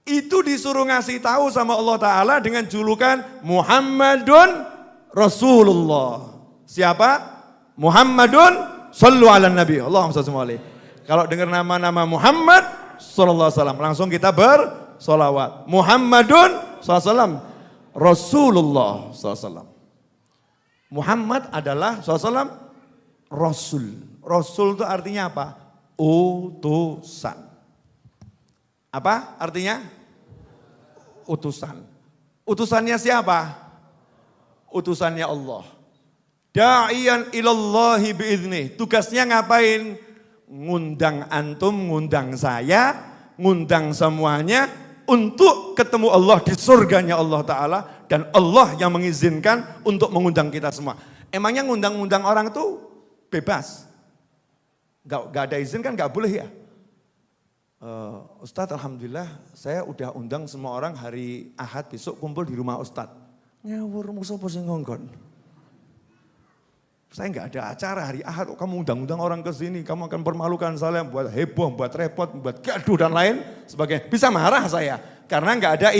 itu disuruh ngasih tahu sama Allah Ta'ala dengan julukan Muhammadun Rasulullah. Siapa? Muhammadun sallu ala nabi. Allahumma shalli alaihi. Kalau dengar nama-nama Muhammad sallallahu alaihi wasallam, langsung kita bersolawat. Muhammadun sallallahu alaihi wasallam, Rasulullah sallallahu alaihi wasallam. Muhammad adalah sallallahu alaihi wasallam Rasul. Rasul itu artinya apa? Utusan. Apa artinya? Utusan. Utusannya siapa? Utusannya Allah. Da'iyan ilallahi biidznih. Tugasnya ngapain? Ngundang antum, ngundang saya, ngundang semuanya untuk ketemu Allah di surganya Allah Ta'ala. Dan Allah yang mengizinkan untuk mengundang kita semua. Emangnya ngundang-ngundang orang itu bebas? Gak ada izin kan gak boleh ya? Ustadz alhamdulillah saya udah undang semua orang hari Ahad besok kumpul di rumah Ustadz. Ngawur musuh posing ngongkon. Saya nggak ada acara hari Ahad, kamu undang-undang orang ke sini, kamu akan permalukan saya, buat heboh, buat repot, buat gaduh dan lain sebagainya. Bisa marah saya, karena nggak ada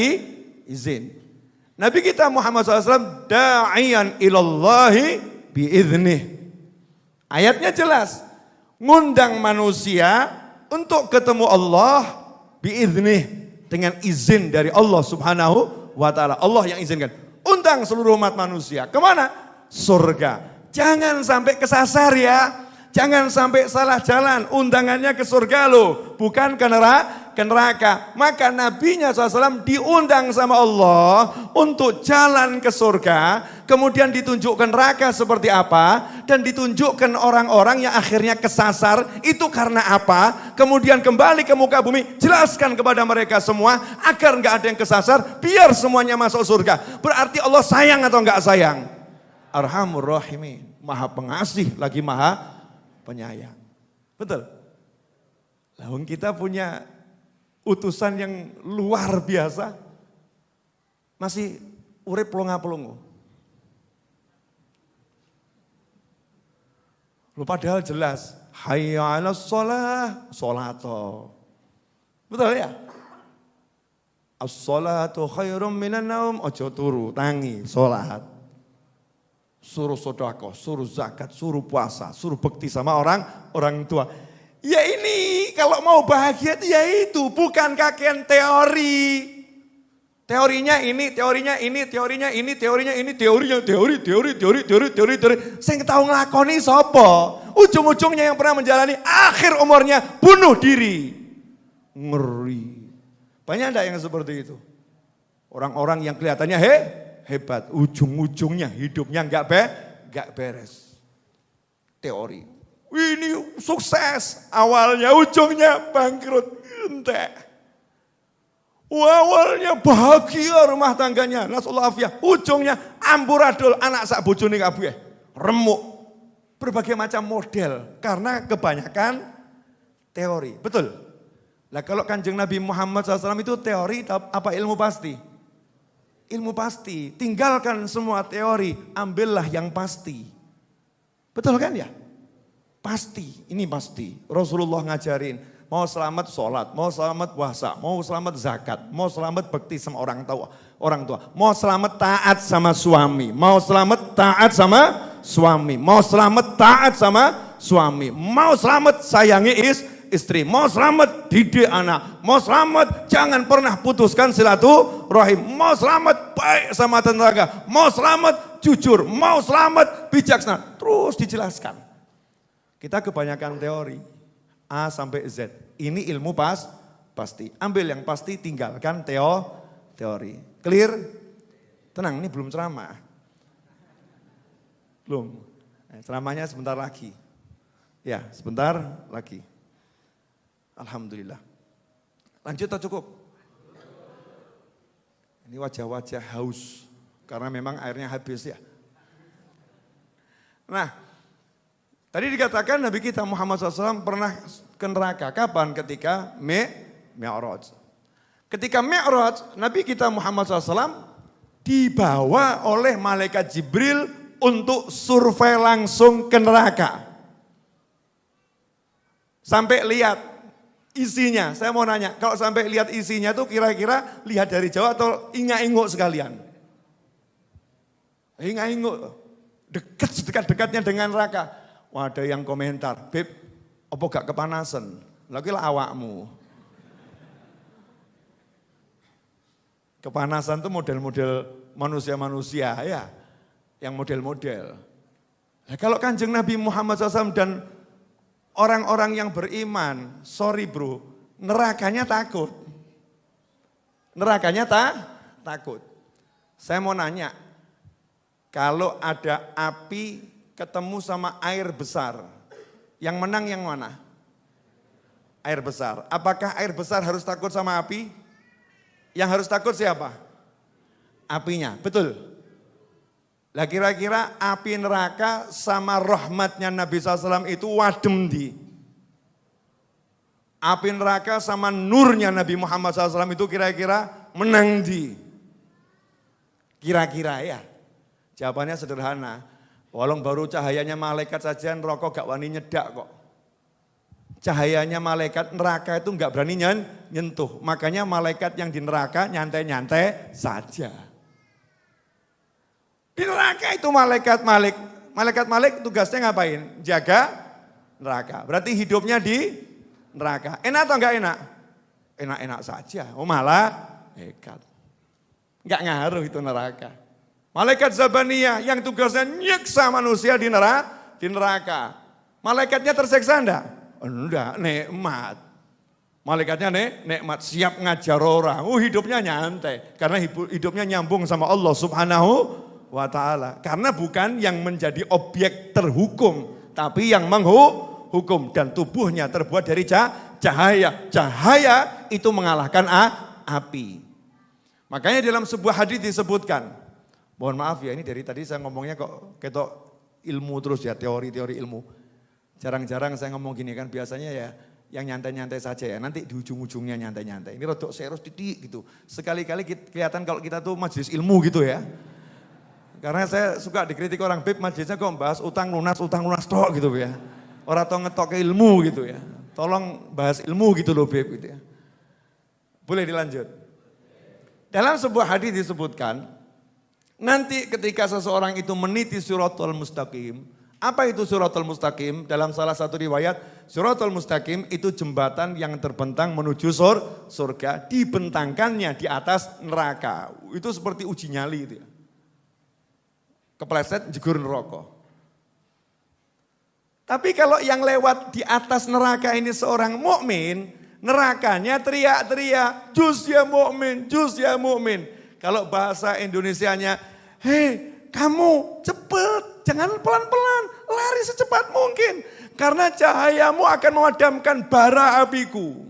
izin. Nabi kita Muhammad SAW, da'iyan ilallahi biiznih. Ayatnya jelas, ngundang manusia untuk ketemu Allah biiznih, dengan izin dari Allah Subhanahu wa Ta'ala. Allah yang izinkan. Undang seluruh umat manusia, kemana? Surga. Jangan sampai kesasar ya, jangan sampai salah jalan, undangannya ke surga loh, bukan ke neraka. Maka nabinya SAW diundang sama Allah untuk jalan ke surga, kemudian ditunjukkan neraka seperti apa, dan ditunjukkan orang-orang yang akhirnya kesasar, itu karena apa, kemudian kembali ke muka bumi, jelaskan kepada mereka semua, agar nggak ada yang kesasar, biar semuanya masuk surga. Berarti Allah sayang atau nggak sayang? Arhamur Rahimin, maha pengasih lagi maha penyayang. Betul? Lalu kita punya utusan yang luar biasa, masih urip pelongo-pelongo. Lu padahal jelas, hayya 'alas shalah, sholato. Betul ya? As-sholatu khairum minan naum, ojo turu, tangi, sholat. Suruh sedekah, suruh zakat, suruh puasa, suruh bakti sama orang tua. Ya ini kalau mau bahagia ya itu, bukan kakean teori. Teorinya ini, teorinya ini, teorinya ini, teorinya ini, teori. Sing tahu nglakoni sapa? Ujung-ujungnya yang pernah menjalani akhir umurnya bunuh diri. Ngeri. Banyak enggak yang seperti itu? Orang-orang yang kelihatannya hebat, ujung-ujungnya hidupnya enggak beres. Teori. Ini sukses, awalnya ujungnya bangkrut. Entek. Awalnya bahagia rumah tangganya, nasallahu afiyah. Ujungnya amburadul, anak sak bojone kabeh. Remuk. Berbagai macam model karena kebanyakan teori. Betul? Lah kalau Kanjeng Nabi Muhammad SAW itu teori apa ilmu pasti? Ilmu pasti, tinggalkan semua teori, ambillah yang pasti. Betul kan ya? Pasti, ini pasti. Rasulullah ngajarin, mau selamat sholat, mau selamat puasa, mau selamat zakat, mau selamat bakti sama orang tua, mau selamat taat sama suami, mau selamat taat sama suami, mau selamat taat sama suami, mau selamat sayangi istri, mau selamat didik anak, mau selamat jangan pernah putuskan silaturahim, mau selamat baik sama tetangga, mau selamat jujur, mau selamat bijaksana. Terus dijelaskan. Kita kebanyakan teori, A sampai Z. Ini ilmu pasti. Ambil yang pasti, tinggalkan teori. Clear? Tenang, ini belum ceramah. Belum. Ceramahnya sebentar lagi. Ya, sebentar lagi. Alhamdulillah. Lanjut atau cukup? Ini wajah-wajah haus. Karena memang airnya habis ya. Nah, tadi dikatakan Nabi kita Muhammad SAW pernah ke neraka. Kapan? Ketika Mi'raj. Ketika Mi'raj, Nabi kita Muhammad SAW dibawa oleh malaikat Jibril untuk survei langsung ke neraka. Sampai lihat isinya, saya mau nanya, kalau sampai lihat isinya tuh kira-kira lihat dari jauh atau ingak-inguk sekalian? Ingak-inguk, dekat-dekatnya dengan neraka. Wah, ada yang komentar, Beb, apa gak kepanasan? Lagi lah awakmu. Kepanasan tuh model-model manusia-manusia ya, yang model-model. Nah, kalau Kanjeng Nabi Muhammad SAW dan orang-orang yang beriman, sorry bro, nerakanya takut. Nerakanya takut. Saya mau nanya, kalau ada api ketemu sama air besar, yang menang yang mana? Air besar. Apakah air besar harus takut sama api? Yang harus takut siapa? Apinya, betul. Lah kira-kira api neraka sama rahmatnya Nabi SAW itu wadem di. Api neraka sama nurnya Nabi Muhammad SAW itu kira-kira menang di. Kira-kira ya. Jawabannya sederhana. Walau baru cahayanya malaikat saja neraka gak wani nyedak kok. Cahayanya malaikat neraka itu gak berani nyentuh. Makanya malaikat yang di neraka nyantai-nyantai saja. Di neraka itu malaikat tugasnya ngapain? Jaga neraka. Berarti hidupnya di neraka. Enak atau enggak enak? Enak-enak saja. Oh malah hekat. Enggak ngaruh itu neraka. Malaikat Zabaniyah yang tugasnya nyiksa manusia di neraka. Malaikatnya tersiksa enggak? Enggak, nikmat. Malaikatnya nikmat, siap ngajar orang. Hidupnya nyantai. Karena hidupnya nyambung sama Allah Subhanahu wa ta'ala. Karena bukan yang menjadi objek terhukum, tapi yang menghukum. Dan tubuhnya terbuat dari cahaya. Cahaya itu mengalahkan api. Makanya dalam sebuah hadis disebutkan, mohon maaf ya ini dari tadi saya ngomongnya kok ketok ilmu terus ya, teori-teori ilmu. Jarang-jarang saya ngomong gini kan, biasanya ya yang nyantai-nyantai saja ya, nanti di ujung-ujungnya nyantai-nyantai. Ini rodok serius titik gitu. Sekali-kali kelihatan kalau kita tuh majelis ilmu gitu ya. Karena saya suka dikritik orang, Beb majelisnya kok bahas utang lunas tok gitu ya. Orang tau ngetok ke ilmu gitu ya. Tolong bahas ilmu gitu loh Beb gitu ya. Boleh dilanjut. Dalam sebuah hadis disebutkan, nanti ketika seseorang itu meniti Shiratal Mustaqim. Apa itu Shiratal Mustaqim? Dalam salah satu riwayat, Shiratal Mustaqim itu jembatan yang terbentang menuju surga. Dibentangkannya di atas neraka. Itu seperti uji nyali itu ya. Kepleset jegur neraka. Tapi kalau yang lewat di atas neraka ini seorang mukmin, nerakanya teriak-teriak, jus ya mukmin. Kalau bahasa Indonesianya, hei kamu cepet, jangan pelan-pelan, lari secepat mungkin. Karena cahayamu akan memadamkan bara apiku.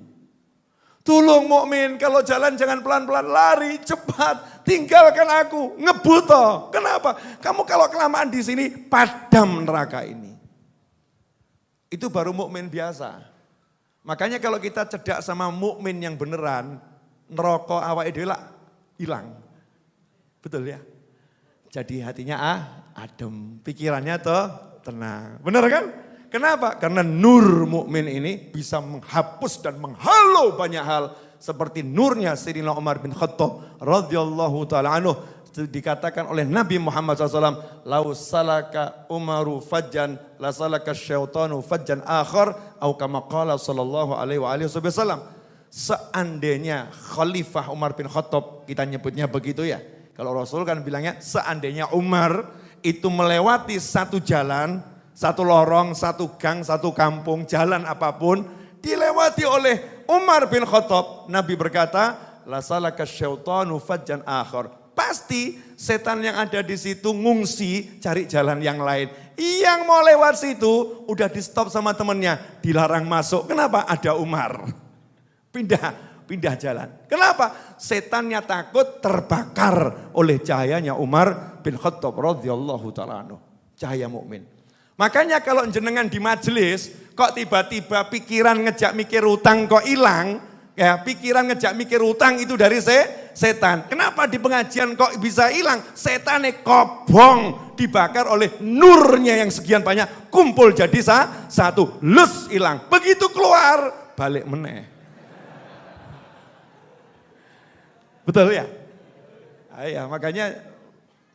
Tolong mukmin, kalau jalan jangan pelan-pelan, lari cepat, tinggalkan aku, ngebut toh. Kenapa? Kamu kalau kelamaan di sini padam neraka ini. Itu baru mukmin biasa. Makanya kalau kita cedak sama mukmin yang beneran, neraka awake dhewe hilang. Betul ya? Jadi hatinya adem, pikirannya tuh tenang. Benar kan? Kenapa? Karena nur mukmin ini bisa menghapus dan menghalau banyak hal seperti nurnya Sayyidina Umar bin Khattab radhiyallahu taala anhu. Dikatakan oleh Nabi Muhammad SAW, lau salaka Umaru fajjan la salaka syaitanu fajjan akhar atau kama qala sallallahu alaihi wasallam. Seandainya Khalifah Umar bin Khattab, kita nyebutnya begitu ya. Kalau Rasul kan bilangnya seandainya Umar itu melewati satu jalan, Satu lorong, satu gang, satu kampung, jalan apapun dilewati oleh Umar bin Khattab. Nabi berkata, la salaka syaitanu fajjan akhar. Pasti setan yang ada di situ ngungsi cari jalan yang lain. Yang mau lewat situ udah di stop sama temennya, dilarang masuk. Kenapa? Ada Umar. Pindah jalan. Kenapa? Setannya takut terbakar oleh cahayanya Umar bin Khattab radhiyallahu ta'ala anhu. Cahaya mukmin. Makanya kalau jenengan di majelis, kok tiba-tiba pikiran ngejak mikir utang kok hilang, ya pikiran ngejak mikir utang itu dari setan. Kenapa di pengajian kok bisa hilang? Setannya kobong, dibakar oleh nurnya yang sekian banyak, kumpul jadi satu, lus hilang. Begitu keluar, balik meneh. Betul ya? Ya makanya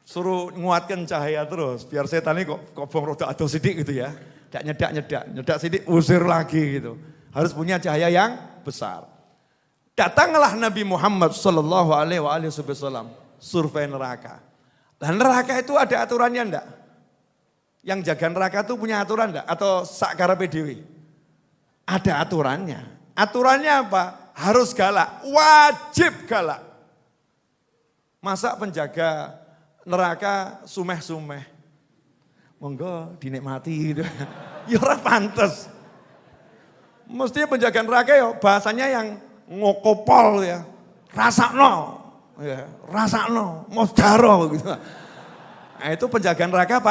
suruh nguatkan cahaya terus, biar setan ini kobong roda atau sidik gitu ya. Nyedak sidik, usir lagi gitu. Harus punya cahaya yang besar. Datanglah Nabi Muhammad sallallahu alaihi wasallam survei neraka. Dan neraka itu ada aturannya enggak? Yang jaga neraka itu punya aturan enggak? Atau sak karepe dhewe? Ada aturannya. Aturannya apa? Harus galak, wajib galak. Masa penjaga neraka sumeh-sumeh? Monggo dinikmati gitu. Ya ora pantes. Mestinya penjaga neraka ya bahasanya yang ngokopol ya. Rasakno. Ya, rasakno, mosdaro gitu. Nah, itu penjaga neraka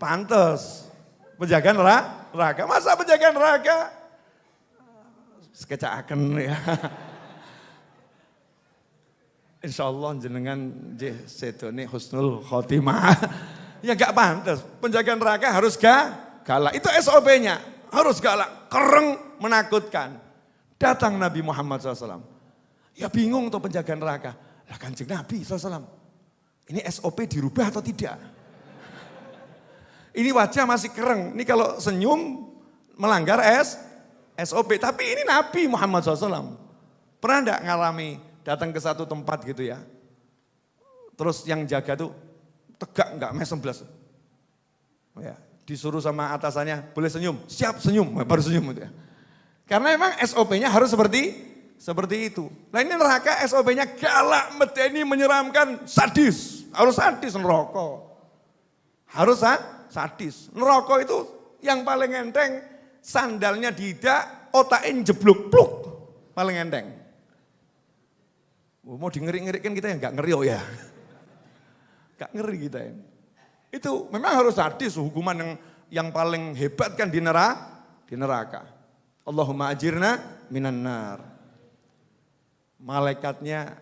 pantes. Penjaga neraka. Masa penjaga neraka sekecakaken ya. Insyaallah jenengan sedone husnul khotimah. Ya gak pantas. Penjaga neraka harus galak. Itu SOP-nya. Harus galak, kereng, menakutkan. Datang Nabi Muhammad SAW. Ya bingung tuh penjaga neraka. Lah Kanjeng Nabi SAW. Ini SOP dirubah atau tidak? Ini wajah masih kereng. Ini kalau senyum melanggar SOP. Tapi ini Nabi Muhammad SAW. Pernah enggak ngalami datang ke satu tempat gitu ya. Terus yang jaga tuh tegak enggak mesem belas. Ya, disuruh sama atasannya, boleh senyum, siap senyum, baru senyum gitu ya. Karena memang SOP-nya harus seperti itu. Nah ini neraka SOP-nya galak, medeni, menyeramkan, sadis. Harus sadis neraka. Harus sadis. Neraka itu yang paling enteng, sandalnya didak, otaknya jeblok, pluk. Paling enteng. Mau di-ngeri-ngerikan kita ya, enggak ngeri oh ya. Enggak ngeri kita ini. Itu memang harus sadis, hukuman yang paling hebat kan di neraka. Allahumma ajirna minan nar. Malaikatnya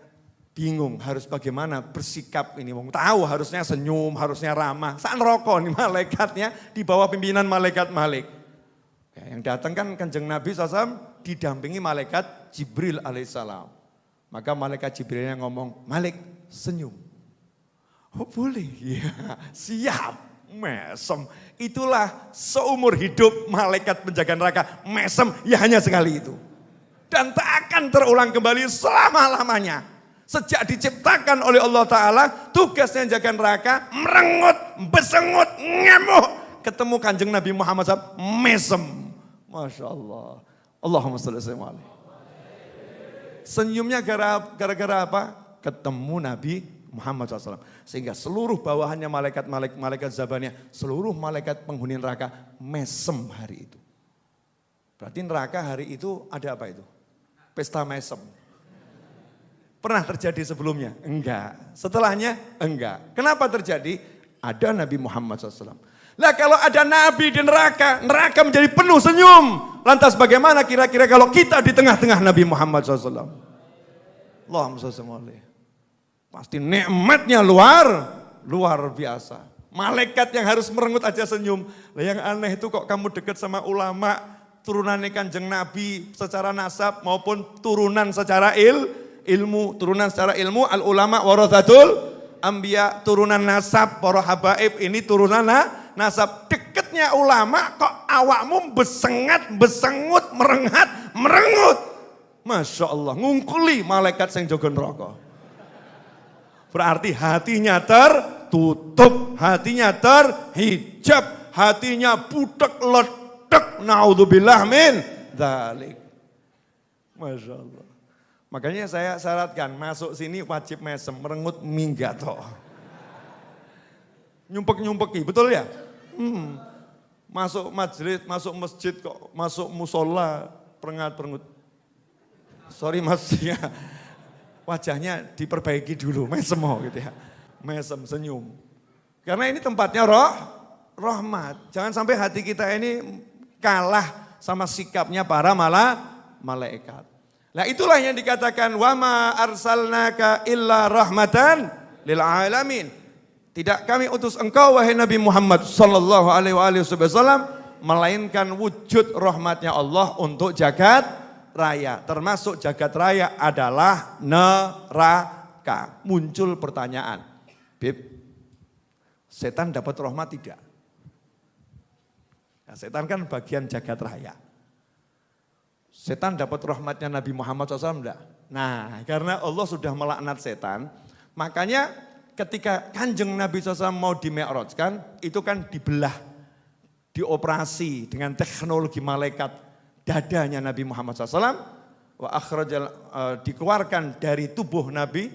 bingung harus bagaimana bersikap ini. Tahu harusnya senyum, harusnya ramah. Saat neraka nih malaikatnya di bawah pimpinan malaikat Malik. Ya, yang datang kan Kanjeng Nabi SAW didampingi malaikat Jibril alaihissalam. Maka malaikat Jibrilnya ngomong, Malik senyum. Oh boleh, ya siap, mesem. Itulah seumur hidup malaikat penjaga neraka, mesem, ya hanya sekali itu. Dan tak akan terulang kembali selama-lamanya. Sejak diciptakan oleh Allah Ta'ala, tugasnya jaga neraka, merengut, besengut, ngemuk. Ketemu Kanjeng Nabi Muhammad SAW, mesem. Masya Allah. Allahumma shalli alaihi. Senyumnya gara-gara apa? Ketemu Nabi Muhammad SAW. Sehingga seluruh bawahannya malaikat Zabaniyah, seluruh malaikat penghuni neraka mesem hari itu. Berarti neraka hari itu ada apa itu? Pesta mesem. Pernah terjadi sebelumnya? Enggak. Setelahnya? Enggak. Kenapa terjadi? Ada Nabi Muhammad SAW. Lah kalau ada Nabi di neraka, neraka menjadi penuh senyum. Lantas bagaimana kira-kira kalau kita di tengah-tengah Nabi Muhammad SAW? Allahumma shalli alaihi. Pasti nikmatnya luar biasa. Malaikat yang harus merengut aja senyum. Lah yang aneh itu kok kamu dekat sama ulama, turunannya Kanjeng Nabi secara nasab maupun turunan secara ilmu, al ulama warathatul anbiya, turunan nasab para habaib, ini turunan nasab. Deketnya ulama kok awakmu besengut, merengut. Masya Allah, ngungkuli malaikat sing jaga neraka. Berarti hatinya tertutup, hatinya terhijab, hatinya butek ledek, naudzubillah min dzalik. Masya Allah. Makanya saya syaratkan masuk sini wajib mesem, merengut minggat toh. Nyumpek-nyumpeki, betul ya? Masuk majelis, masuk masjid kok, masuk musola, perengat-perengut. Sorry mas, ya. Wajahnya diperbaiki dulu, mesem gitu ya. Mesem, senyum. Karena ini tempatnya rahmat. Jangan sampai hati kita ini kalah sama sikapnya para malaikat. Nah itulah yang dikatakan wa ma arsalnaka illa rahmatan lil alamin. Tidak kami utus engkau wahai Nabi Muhammad sallallahu alaihi wasallam melainkan wujud rahmatnya Allah untuk jagat raya. Termasuk jagat raya adalah neraka. Muncul pertanyaan, Bib, setan dapat rahmat tidak? Nah, setan kan bagian jagat raya. Setan dapat rahmatnya Nabi Muhammad SAW enggak? Nah, karena Allah sudah melaknat setan, makanya ketika kanjeng Nabi SAW mau di-mi'rajkan, itu kan dibelah, dioperasi dengan teknologi malaikat dadanya Nabi Muhammad SAW, dikeluarkan dari tubuh Nabi,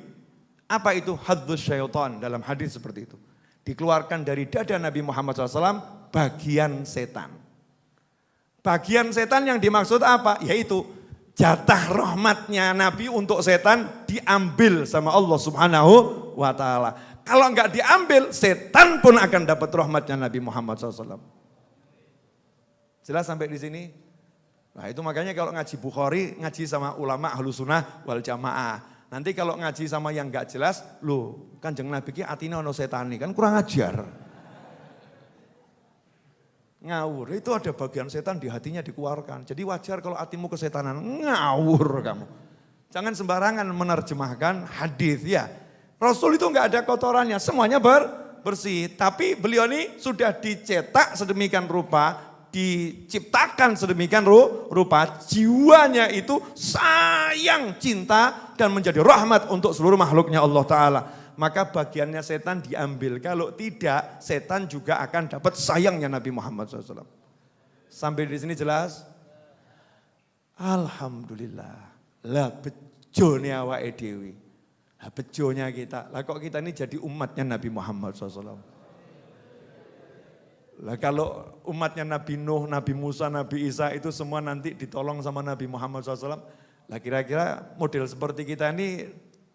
apa itu? Hadzus syaitan, dalam hadis seperti itu. Dikeluarkan dari dada Nabi Muhammad SAW, bagian setan. Bagian setan yang dimaksud apa? Yaitu jatah rahmatnya Nabi untuk setan diambil sama Allah Subhanahu wa ta'ala. Kalau enggak diambil, setan pun akan dapat rahmatnya Nabi Muhammad SAW. Jelas sampai di sini? Nah itu makanya kalau ngaji Bukhari, ngaji sama ulama Ahlus Sunnah wal Jamaah. Nanti kalau ngaji sama yang enggak jelas, loh kanjeng Nabi ki atine ono setani, kan kurang ajar. Ngawur, itu ada bagian setan di hatinya dikeluarkan. Jadi wajar kalau hatimu kesetanan, ngawur kamu. Jangan sembarangan menerjemahkan hadis ya. Rasul itu enggak ada kotorannya, semuanya bersih. Tapi beliau ini sudah dicetak sedemikian rupa, diciptakan sedemikian rupa, jiwanya itu sayang, cinta, dan menjadi rahmat untuk seluruh makhluknya Allah Ta'ala. Maka bagiannya setan diambil. Kalau tidak, setan juga akan dapat sayangnya Nabi Muhammad SAW. Sampai di sini jelas? Alhamdulillah. Lah bejone awake dhewe. Lah bejonya kita. Lah kok kita ini jadi umatnya Nabi Muhammad SAW. Lah kalau umatnya Nabi Nuh, Nabi Musa, Nabi Isa itu semua nanti ditolong sama Nabi Muhammad SAW. Lah kira-kira model seperti kita ini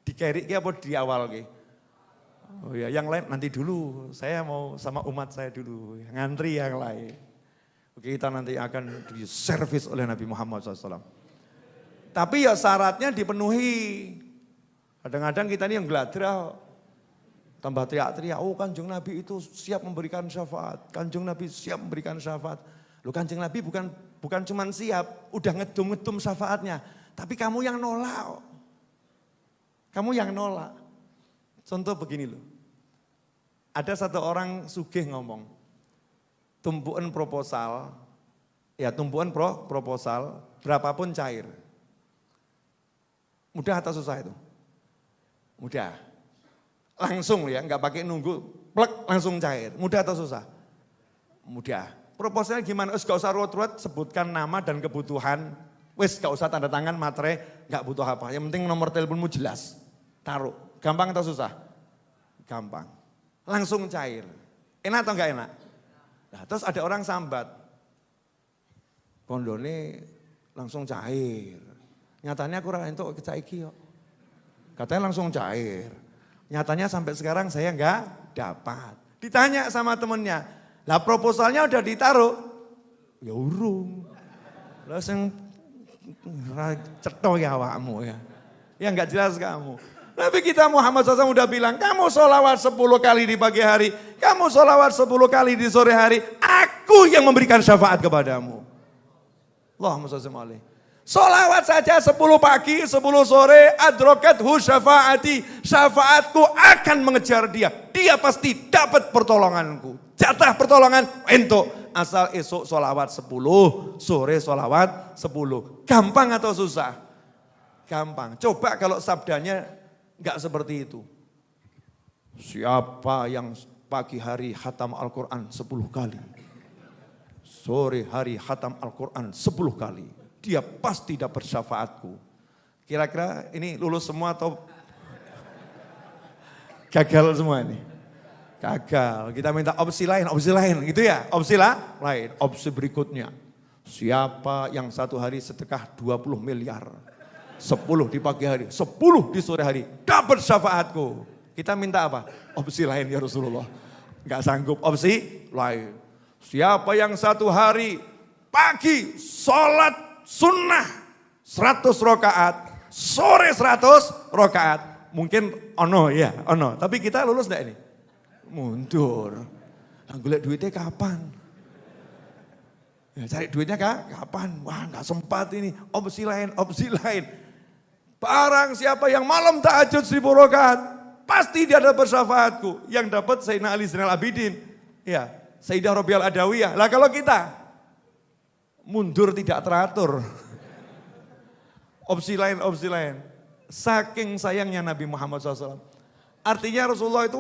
dikerik apa di awal ke? Oh ya, yang lain nanti dulu, saya mau sama umat saya dulu, ngantri yang lain. Oke, kita nanti akan diservis oleh Nabi Muhammad SAW. Tapi ya syaratnya dipenuhi. Kadang-kadang kita ini yang geladrah, tambah teriak-teriak, oh kanjeng Nabi itu siap memberikan syafaat, kanjeng Nabi siap memberikan syafaat. Loh kanjeng Nabi bukan cuma siap, udah ngedum-ngedum syafaatnya, tapi kamu yang nolak. Kamu yang nolak. Contoh begini loh, ada satu orang sugih ngomong, tumpuan proposal, proposal berapapun cair. Mudah atau susah itu? Mudah. Langsung ya, nggak pakai nunggu, plek langsung cair. Mudah atau susah? Mudah. Proposalnya gimana? Gak usah ruwet-ruwet, sebutkan nama dan kebutuhan. Wes gak usah tanda tangan, materai, nggak butuh apa. Yang penting nomor teleponmu jelas, taruh. Gampang atau susah? Gampang. Langsung cair. Enak atau enggak enak? Nah, terus ada orang sambat. Bondone langsung cair. Nyatanya aku ora entuk kecaiki kok. Katanya langsung cair. Nyatanya sampai sekarang saya enggak dapat. Ditanya sama temennya, lah proposalnya udah ditaruh? Ya urung. Langsung cetok ya awakmu ya. Ya enggak jelas kamu. Nabi kita Muhammad SAW udah bilang, kamu sholawat 10 kali di pagi hari, kamu sholawat 10 kali di sore hari, aku yang memberikan syafaat kepadamu. Allahumma sholli alaihi. Sholawat saja 10 pagi, 10 sore, adrokathu syafaati, syafaatku akan mengejar dia. Dia pasti dapat pertolonganku. Jatah pertolongan untuk asal esok sholawat 10, sore sholawat 10. Gampang atau susah? Gampang. Coba kalau sabdanya enggak seperti itu. Siapa yang pagi hari khatam Al-Quran 10 kali? sore hari khatam Al-Quran 10 kali. Dia pasti dapat syafaatku. Kira-kira ini lulus semua atau gagal semua ini? Gagal. Kita minta opsi lain gitu ya. Opsi lain. Opsi berikutnya. Siapa yang satu hari sedekah 20 miliar. 10 di pagi hari, 10 di sore hari. Dapat syafaatku. Kita minta apa? Opsi lain ya Rasulullah. Enggak sanggup. Opsi lain. Siapa yang satu hari pagi sholat sunnah 100 rakaat, sore 100 rakaat. Mungkin ono. Tapi kita lulus enggak ini? Mundur. Golek duitnya kapan? Ya, cari duitnya kapan? Wah enggak sempat ini. Opsi lain. Barang siapa yang malam tahajud 1000 rakaat, pasti dia dapat syafaatku. Yang dapat Sayyidina Ali Zainal Abidin. Ya, Sayyidah Robial Adawiyah. Lah kalau kita mundur tidak teratur. Opsi lain. Saking sayangnya Nabi Muhammad SAW. Artinya Rasulullah itu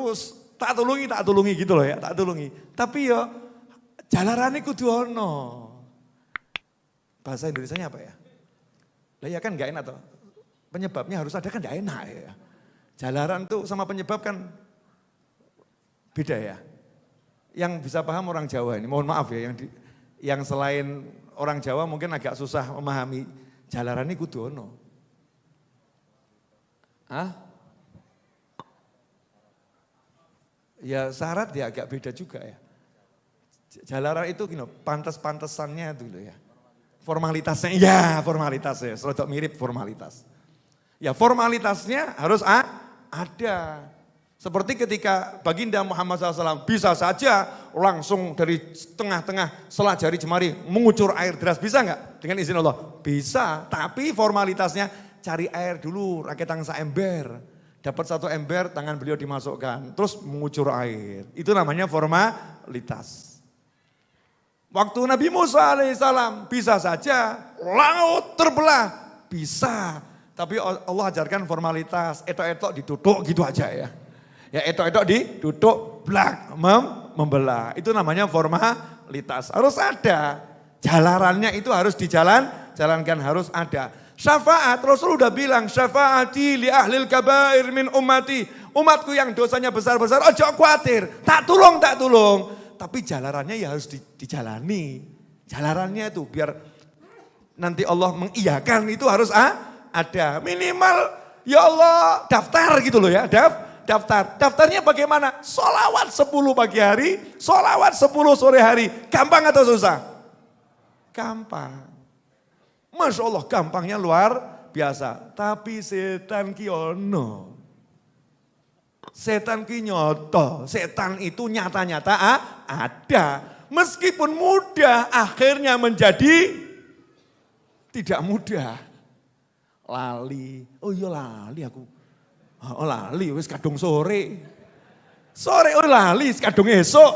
tak tulungi gitu loh ya, tak tulungi. Tapi ya jalarane kudu ono. Bahasa Indonesianya apa ya? Lah ya kan enggak enak toh. Penyebabnya harus ada kan enggak enak ya. Jalaran tuh sama penyebab kan beda ya. Yang bisa paham orang Jawa ini, mohon maaf ya, yang selain orang Jawa mungkin agak susah memahami jalaran ini kudu ono. Ya syarat ya agak beda juga ya. Jalaran itu gini, pantas-pantesannya dulu ya. Formalitasnya, formalitasnya, sedikit mirip formalitas. Ya formalitasnya harus ada. Seperti ketika baginda Muhammad SAW bisa saja langsung dari tengah-tengah sela jari jemari mengucur air deras, bisa enggak? Dengan izin Allah? Bisa, tapi formalitasnya cari air dulu, raketang saember. Dapat 1 ember, tangan beliau dimasukkan, terus mengucur air. Itu namanya formalitas. Waktu Nabi Musa alaihissalam bisa saja laut terbelah, bisa. Tapi Allah ajarkan formalitas, etok-etok ditutup gitu aja ya. Ya etok-etok ditutup, blak, membelah. Itu namanya formalitas. Harus ada, jalarannya itu harus jalankan harus ada. Syafaat, Rasul udah bilang, syafaati li ahlil kabair min ummati. Umatku yang dosanya besar-besar, ojo khawatir, tak tulung. Tapi jalarannya ya harus dijalani. Jalarannya itu biar nanti Allah mengiyakan itu harus ada. Minimal ya Allah daftar gitu loh ya, daftar. Daftarnya bagaimana? Sholawat 10 pagi hari, sholawat 10 sore hari. Gampang atau susah? Gampang. Masya Allah gampangnya luar biasa. Tapi setan ki ono. Setan ki nyoto. Setan itu nyata-nyata ada. Meskipun mudah akhirnya menjadi tidak mudah. Lali. Oh iya lali aku. Oh lali wis kadung sore. Sore oh lali kadung esok.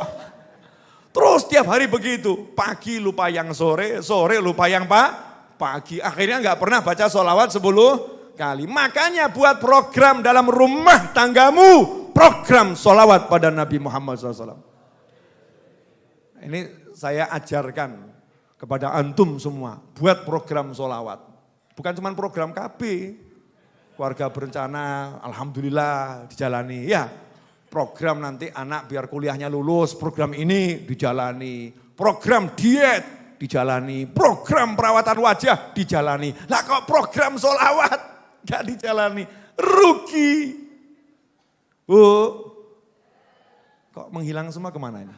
Terus tiap hari begitu. Pagi lupa yang sore, sore lupa yang pagi. Akhirnya enggak pernah baca sholawat 10 kali. Makanya buat program dalam rumah tanggamu. Program sholawat pada Nabi Muhammad SAW. Ini saya ajarkan kepada antum semua. Buat program sholawat. Bukan cuma program KB. Keluarga berencana, alhamdulillah dijalani. Ya, program nanti anak biar kuliahnya lulus, program ini dijalani. Program diet dijalani, program perawatan wajah dijalani. Lah kok program sholawat gak dijalani, rugi. Kok menghilang semua kemana ini?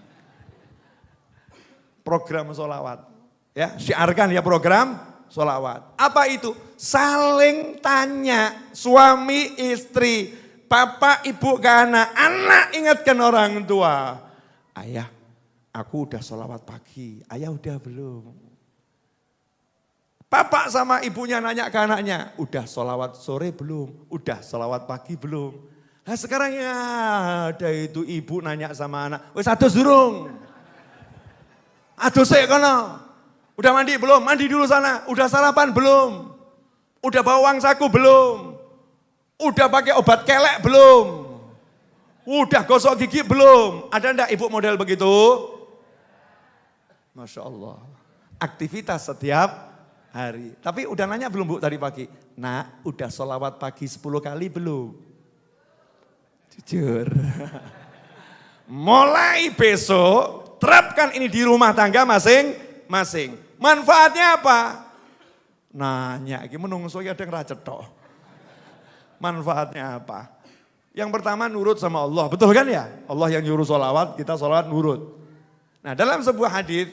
Program sholawat. Ya, syiarkan ya program sholawat. Apa itu? Saling tanya suami istri, bapak ibu ke anak ingatkan orang tua. Ayah, aku udah sholawat pagi, ayah udah belum? Bapak sama ibunya nanya ke anaknya, udah sholawat sore belum? Udah sholawat pagi belum? Nah sekarang ya ada itu ibu nanya sama anak, wes adus durung? Adus saya kono. Udah mandi belum? Mandi dulu sana. Udah sarapan belum? Udah bawa uang saku belum? Udah pakai obat kelek belum? Udah gosok gigi belum? Ada enggak ibu model begitu? Masya Allah. Aktivitas setiap hari. Tapi udah nanya belum Bu tadi pagi? Nak, udah sholawat pagi 10 kali belum? Jujur. Mulai besok, terapkan ini di rumah tangga masing-masing. Manfaatnya apa? Nanya, ini menungso ya ada yang racetok. Manfaatnya apa? Yang pertama nurut sama Allah, betul kan ya? Allah yang nyuruh sholawat, kita sholawat nurut. Nah dalam sebuah hadis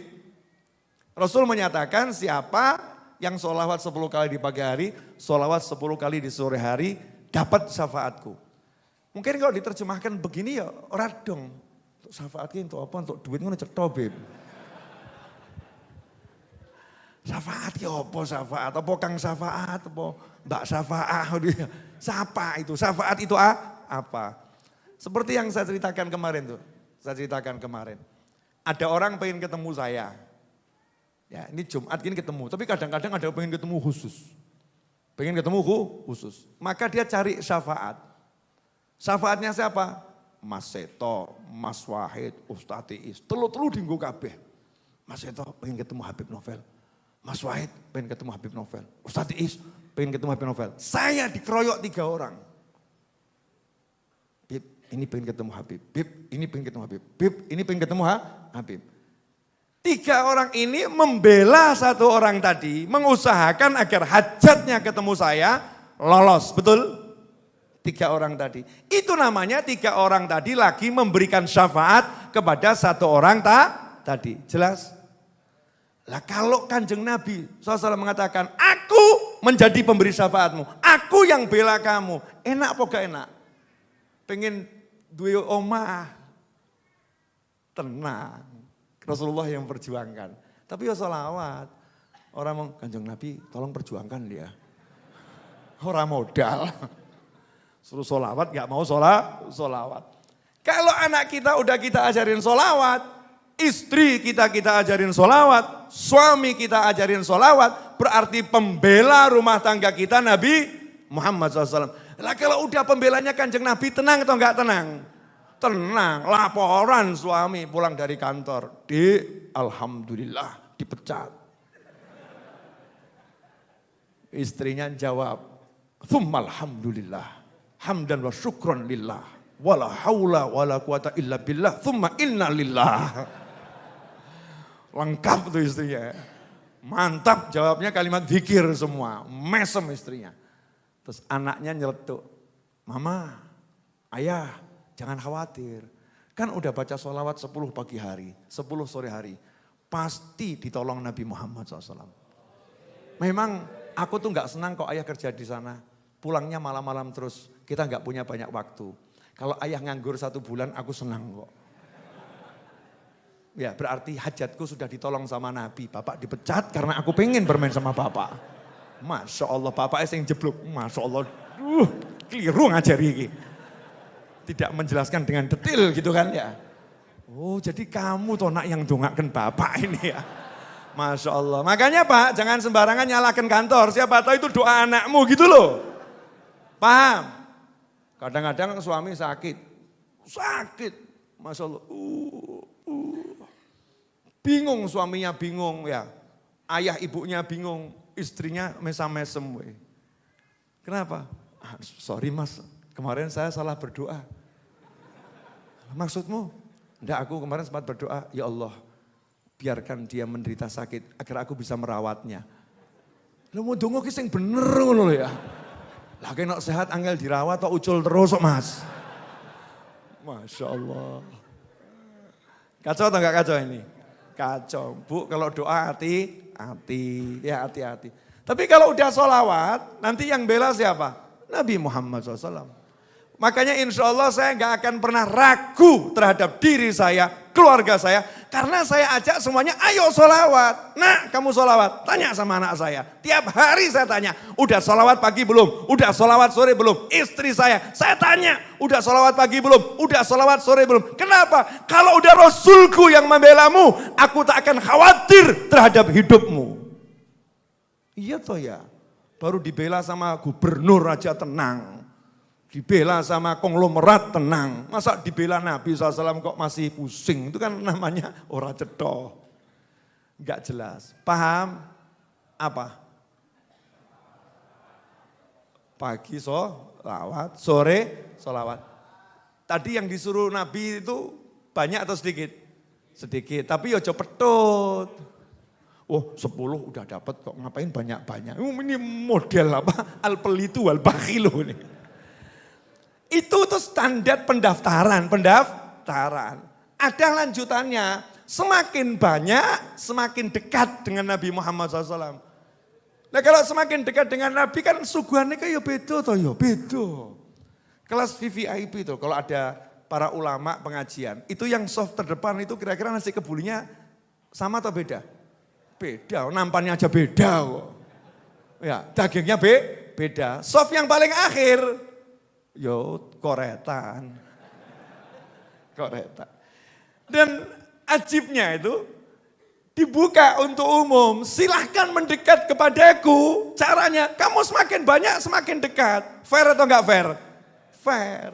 Rasul menyatakan siapa yang sholawat 10 kali di pagi hari, sholawat 10 kali di sore hari, dapat syafaatku. Mungkin kalau diterjemahkan begini ya, ora dong. Untuk syafaatnya untuk apa? Untuk duit ngono cetha, Beb. Syafaat ya apa syafaat? Apa Kang syafaat? Apa Mbak syafaat? Siapa itu? Syafaat itu apa? Seperti yang saya ceritakan kemarin tuh. Saya ceritakan kemarin. Ada orang pengen ketemu saya. Ya ini Jumat gini ketemu. Tapi kadang-kadang ada pengen ketemu khusus. Pengen ketemu khusus. Maka dia cari syafaat. Syafaatnya siapa? Mas Seto, Mas Wahid, Ustadz Iis. Telu-telu dinggo kabeh. Mas Seto pengen ketemu Habib Novel. Mas Wahid pengen ketemu Habib Novel. Ustadz Iis pengen ketemu Habib Novel. Saya dikeroyok 3 orang. Bib, ini pengen ketemu Habib. Bib, ini pengen ketemu Habib. Bib, ini pengen ketemu Habib. 3 orang ini membela 1 orang tadi. Mengusahakan agar hajatnya ketemu saya lolos. Betul? 3 orang tadi. Itu namanya 3 orang tadi lagi memberikan syafaat kepada 1 orang tadi. Jelas? Lah kalau Kanjeng Nabi SAW mengatakan, aku menjadi pemberi syafaatmu, aku yang bela kamu. Enak apa gak enak? Pengen duwe omah. Tenang. Rasulullah yang perjuangkan. Tapi ya sholawat. Orang mau, Kanjeng Nabi tolong perjuangkan dia. Orang modal. Suruh sholawat gak mau sholawat. Kalau anak kita udah kita ajarin sholawat, istri kita ajarin sholawat, suami kita ajarin sholawat, berarti pembela rumah tangga kita Nabi Muhammad SAW. Lah kalau udah pembelanya Kanjeng Nabi tenang atau enggak tenang? Tenang, laporan suami pulang dari kantor. Alhamdulillah dipecat. Istrinya jawab, Alhamdulillah, hamdan wa syukron lillah, wala haula wala quwata illa billah, thumma inna lillah. Lengkap tuh istrinya. Mantap jawabnya kalimat zikir semua. Mesem istrinya. Terus anaknya nyeletuk. Mama, ayah jangan khawatir. Kan udah baca sholawat 10 pagi hari, 10 sore hari. Pasti ditolong Nabi Muhammad SAW. Memang aku tuh gak senang kok ayah kerja di sana. Pulangnya malam-malam terus. Kita gak punya banyak waktu. Kalau ayah nganggur 1 bulan aku senang kok. Ya berarti hajatku sudah ditolong sama Nabi. Bapak dipecat karena aku pengen bermain sama bapak. Masya Allah bapak yang jeblok. Masya Allah. Keliru ngajari ini. Tidak menjelaskan dengan detail gitu kan ya. Oh jadi kamu toh nak yang dongakkan bapak ini ya. Masya Allah. Makanya Pak jangan sembarangan nyalakan kantor. Siapa tahu itu doa anakmu gitu loh. Paham? Kadang-kadang suami sakit. Masya Allah. Bingung suaminya bingung ya. Ayah ibunya bingung. Istrinya mesam-mesem. Kenapa? Sorry mas, kemarin saya salah berdoa. Maksudmu? Enggak, aku kemarin sempat berdoa. Ya Allah, biarkan dia menderita sakit agar aku bisa merawatnya. Lu mau dongo ki sing bener ngono ya. Lah kena sehat angel dirawat atau ucul terus kok mas. Masya Allah. Kacau atau enggak kacau ini? Kacau. Bu kalau doa hati-hati. Ya hati-hati. Tapi kalau udah sholawat, nanti yang bela siapa? Nabi Muhammad SAW. Makanya insya Allah saya gak akan pernah ragu terhadap diri saya, keluarga saya. Karena saya ajak semuanya, ayo sholawat. Nah kamu sholawat, tanya sama anak saya. Tiap hari saya tanya, udah sholawat pagi belum? Udah sholawat sore belum? Istri saya tanya, udah sholawat pagi belum? Udah sholawat sore belum? Kenapa? Kalau udah Rasulku yang membelamu, aku tak akan khawatir terhadap hidupmu. Iya toh ya, baru dibela sama gubernur aja tenang. Dibela sama konglomerat tenang. Masa dibela Nabi SAW kok masih pusing. Itu kan namanya ora cetha. Enggak jelas. Paham? Apa? Pagi sholawat, sore sholawat. Tadi yang disuruh Nabi itu banyak atau sedikit? Sedikit, tapi ojo petut. Oh 10 udah dapat kok, ngapain banyak-banyak. Ini model apa? Al-pelitu wal-bakhilu nih. Itu tuh standar pendaftaran. Ada lanjutannya, semakin banyak, semakin dekat dengan Nabi Muhammad SAW. Nah kalau semakin dekat dengan Nabi kan suguhannya kayak beda toh ya, beda. Kelas VVIP itu kalau ada para ulama pengajian, itu yang soft terdepan itu kira-kira nasi kebulinya sama atau beda? Beda, nampannya aja beda kok. Ya, dagingnya beda. Soft yang paling akhir, yo koretan. Dan ajibnya itu dibuka untuk umum, silahkan mendekat kepadaku. Caranya, kamu semakin banyak semakin dekat. Fair atau enggak fair? Fair.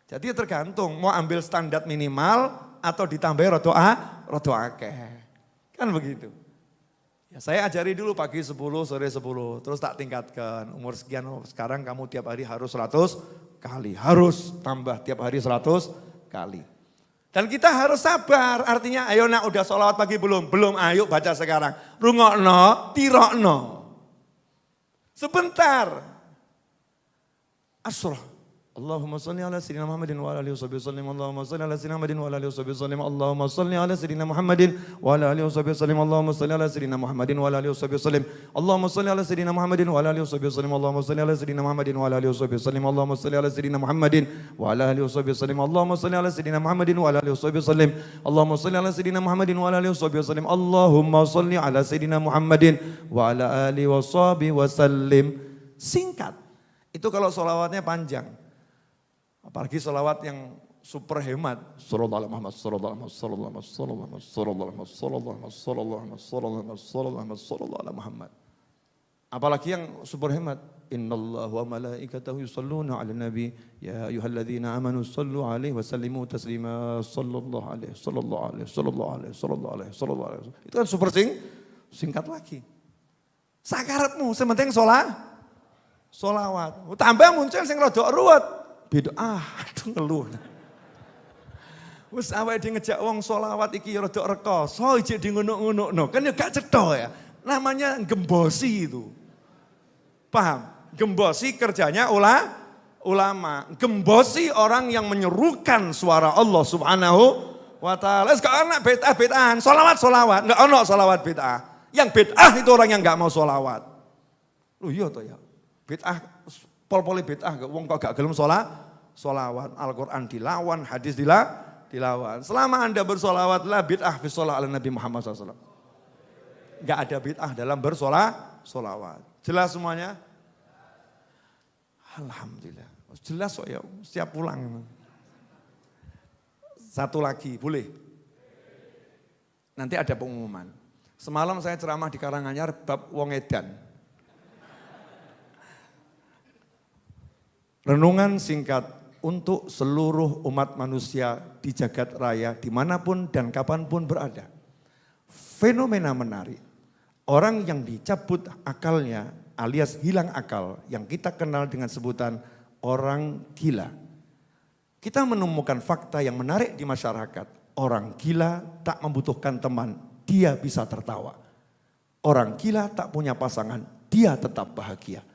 Jadi tergantung mau ambil standar minimal atau ditambah rodo akeh. Kan begitu. Ya, saya ajari dulu pagi 10, sore 10, terus tak tingkatkan. Umur sekian, sekarang kamu tiap hari harus 100 kali. Harus tambah tiap hari 100 kali. Dan kita harus sabar, artinya ayo nak udah sholawat pagi belum? Belum, ayo baca sekarang. Rungokno, tirokno. Sebentar. Asrah. Allahumma salli ala sayyidina Muhammadin wa ala alihi wasallim. Allahumma salli ala sayyidina Muhammadin wa ala alihi wasallim. Allahumma salli ala sayyidina Muhammadin wa ala alihi wasallim. Allahumma salli ala sayyidina Muhammadin wa ala alihi wasallim. Allahumma salli ala sayyidina Muhammadin wa ala alihi wasallim. Allahumma salli ala sayyidina Muhammadin wa ala alihi wasallim. Allahumma salli ala sayyidina Muhammadin wa ala alihi wasallim. Allahumma salli ala sayyidina Muhammadin wa ala alihi wasallim. Allahumma salli ala sayyidina Muhammadin wa ala alihi wasallim. Allahumma salli ala sayyidina Muhammadin wa ala alihi wasallim. Singkat. Itu kalau sholawatnya panjang. Apalagi sholawat yang super hemat. Sallallahu Muhammad, sallallahu Muhammad, sallallahu Muhammad, sallallahu Muhammad, sallallahu Muhammad, sallallahu Muhammad, sallallahu Muhammad, sallallahu Muhammad, sallallahu Muhammad, sallallahu Muhammad. Apalagi yang super hemat. Innallaha wa malaikatahu yusalluna 'alan nabi ya ayyuhalladzina amanu shallu 'alaihi wa sallimu taslima sallallahu alaihi sallallahu alaihi sallallahu alaihi sallallahu alaihi sallallahu alaihi. Itu kan super singkat lagi. Sakarepmu sementing sholawat. Tambah muncul sing rada ruwet. Bid'ah, aduh ngeluh. Wes awake dhewe ngejak wong sholawat iki rada rekoso ijek di ngono-ngono. Kan ya gak cetha ya. Namanya gembosi itu. Paham? Gembosi kerjanya ulama. Gembosi orang yang menyerukan suara Allah Subhanahu wa taala. Wes gak ana bid'ah-bid'ahan, sholawat. Enggak ono sholawat bid'ah. Yang bid'ah itu orang yang enggak mau sholawat. Loh iya toh ya. Bid'ah pol-poli bid'ah, wong kok gak gelem sholawat. Al-Quran dilawan, hadis dilawan. Selama Anda bersolawat, la bid'ah fi sholah ala Nabi Muhammad SAW. Gak ada bid'ah dalam bersolawat. Jelas semuanya? Alhamdulillah. Jelas kok ya, siap pulang. Satu lagi, boleh? Nanti ada pengumuman. Semalam saya ceramah di Karanganyar bab wong edan. Renungan singkat untuk seluruh umat manusia di jagat raya, dimanapun dan kapanpun berada. Fenomena menarik, orang yang dicabut akalnya alias hilang akal, yang kita kenal dengan sebutan orang gila. Kita menemukan fakta yang menarik di masyarakat. Orang gila tak membutuhkan teman, dia bisa tertawa. Orang gila tak punya pasangan, dia tetap bahagia.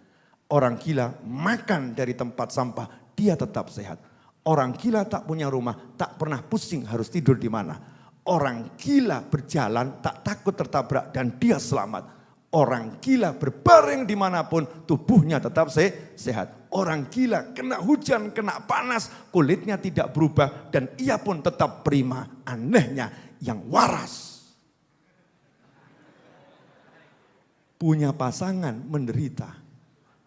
Orang gila makan dari tempat sampah, dia tetap sehat. Orang gila tak punya rumah, tak pernah pusing harus tidur di mana. Orang gila berjalan, tak takut tertabrak dan dia selamat. Orang gila berbaring dimanapun, tubuhnya tetap sehat. Orang gila kena hujan, kena panas, kulitnya tidak berubah dan ia pun tetap prima. Anehnya yang waras. Punya pasangan menderita.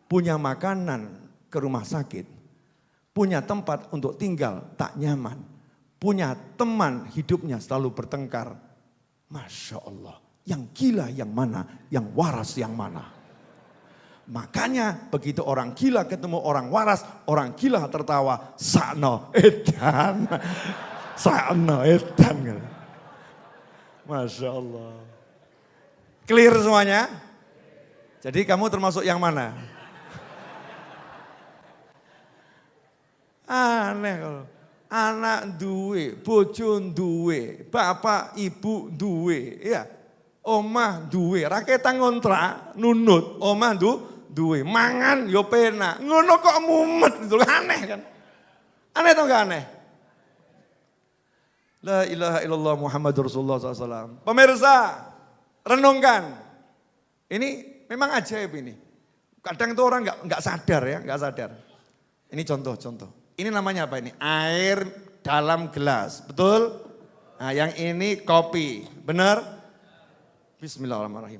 Punya makanan ke rumah sakit, punya tempat untuk tinggal tak nyaman, punya teman hidupnya selalu bertengkar. Masya Allah, yang gila yang mana, yang waras yang mana. Makanya begitu orang gila ketemu orang waras, orang gila tertawa, sakno edan, sakno edan. Masya Allah. Clear semuanya? Jadi kamu termasuk yang mana? Aneh kalau. Anak duwe, bojo duwe, bapak ibu duwe, ya. Omah duwe, rakyat ngontrak, nunut, omah duwe, mangan yo penak. Ngono kok mumet itu aneh kan? Aneh atau enggak aneh? La ilaha illallah Muhammadur Rasulullah SAW. Pemirsa, renungkan. Ini memang ajaib ini. Kadang itu orang enggak sadar ya, enggak sadar. Ini contoh. Ini namanya apa ini? Air dalam gelas, betul? Nah yang ini kopi, benar? Bismillahirrahmanirrahim.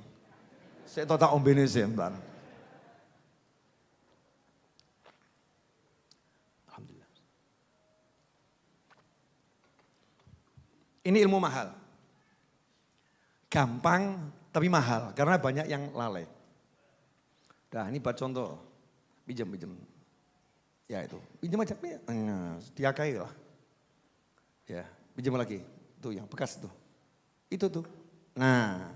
Saya tahu tak ombene sih, bentar. Alhamdulillah. Ini ilmu mahal. Gampang tapi mahal, karena banyak yang lalai. Nah ini buat contoh, pinjam. Ya itu, pinjam aja, diakai lah. Ya, pinjam lagi, tuh yang bekas tuh. Itu tuh. Nah,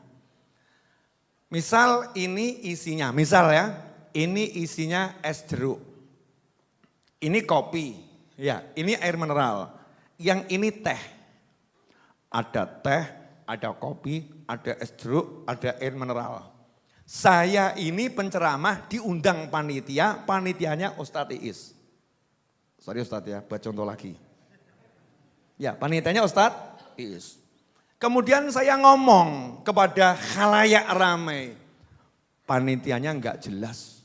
misal ini isinya, ini isinya es jeruk. Ini kopi, ya ini air mineral. Yang ini teh. Ada teh, ada kopi, ada es jeruk, ada air mineral. Saya ini penceramah diundang panitia, panitianya Ustadz Iis. Sorry Ustadz ya, buat contoh lagi. Ya, panitianya Ustadz Iis. Kemudian saya ngomong kepada khalayak ramai. Panitianya enggak jelas.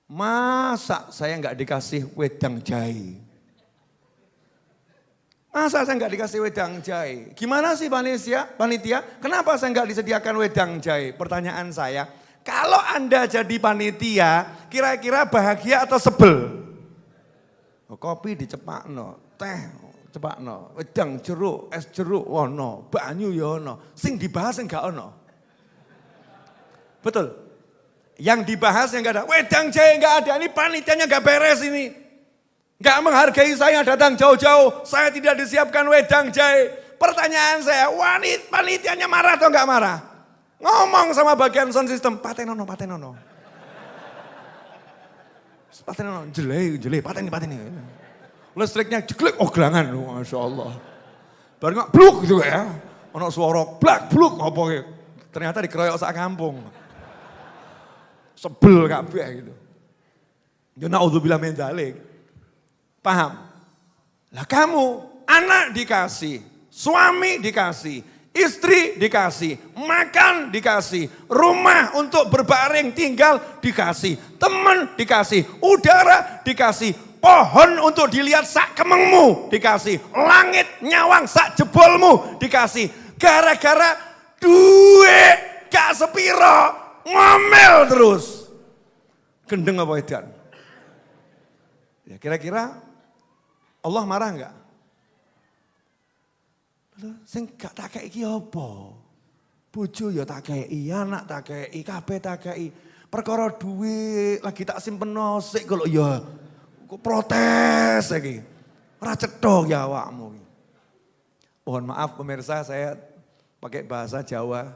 Masa saya enggak dikasih wedang jahe? Masa saya enggak dikasih wedang jahe? Gimana sih panitia? Kenapa saya enggak disediakan wedang jahe? Pertanyaan saya, kalau Anda jadi panitia, kira-kira bahagia atau sebel? Kopi dicepakno, teh cepakno, wedang jeruk, es jeruk ono, banyu ya ono. Sing dibahas enggak ono. Betul. Yang dibahas yang enggak ada, wedang jahe enggak ada, ini panitianya enggak beres ini. Enggak menghargai saya datang jauh-jauh, saya tidak disiapkan wedang jahe. Pertanyaan saya, panitianya marah atau enggak marah? Ngomong sama bagian sound system, patenono. Pateni jelek, pateni. Listriknya jeglek, gelangan, Masya Allah. Baru nggak bluk gitu ya. Ono suara bluk, apa ya. Ternyata dikeroyok sak kampung. Sebel kabeh gitu. Ya naudzubillah min dzalik. Paham? Lah kamu, anak dikasih, suami dikasih, istri dikasih, makan dikasih, rumah untuk berbaring tinggal dikasih, teman dikasih, udara dikasih, pohon untuk dilihat sak kemengmu dikasih, langit nyawang sak jebolmu dikasih. Gara-gara duit gak sepiro, ngomel terus. Gendeng apa edan? Ya kira-kira Allah marah enggak? Sing gak tak kei iki apa? Bojo ya tak kei, anak tak kei, kabeh tak kei. Perkara duit lagi tak simpen sik kalau ya kok protes iki. Ora cetha ya awakmu. Mohon maaf pemirsa, saya pakai bahasa Jawa.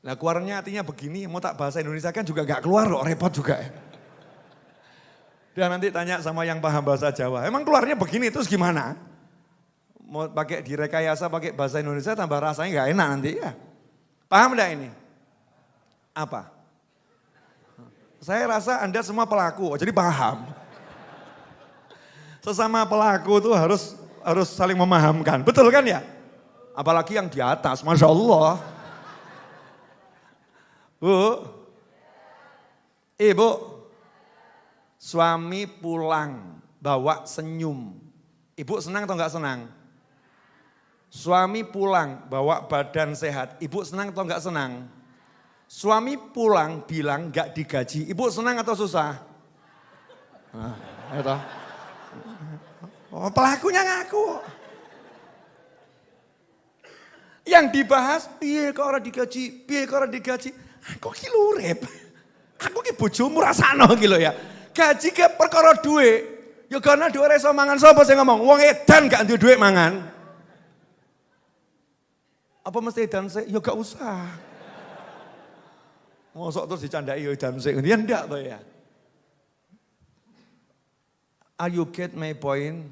Nah keluarnya artinya begini, mau tak bahasa Indonesia kan juga gak keluar loh, repot juga ya. Dan nanti tanya sama yang paham bahasa Jawa, emang keluarnya begini terus gimana? Mau pakai direkayasa pakai bahasa Indonesia tambah rasanya nggak enak nanti ya. Paham enggak ini? Apa? Saya rasa Anda semua pelaku, jadi paham. Sesama pelaku itu harus saling memahamkan, betul kan ya? Apalagi yang di atas, Masya Allah. Bu, Ibu, suami pulang bawa senyum. Ibu senang atau enggak senang? Suami pulang bawa badan sehat, ibu senang atau enggak senang? Suami pulang bilang enggak digaji, ibu senang atau susah? Nah, itu. Oh, pelakunya ngaku. Yang dibahas, piye kok ora digaji, Aku ki urip. Aku ki bojomu rasano ki lho ya. Gaji ke perkara duit. Ya karena duit ora iso mangan, sapa sing ngomong? Wong edan gak duwe duit mangan. Apa mesti edan sih? Ya gak usah. Mosok terus dicandai dan sing dia ndak toh ya. Are you get my point?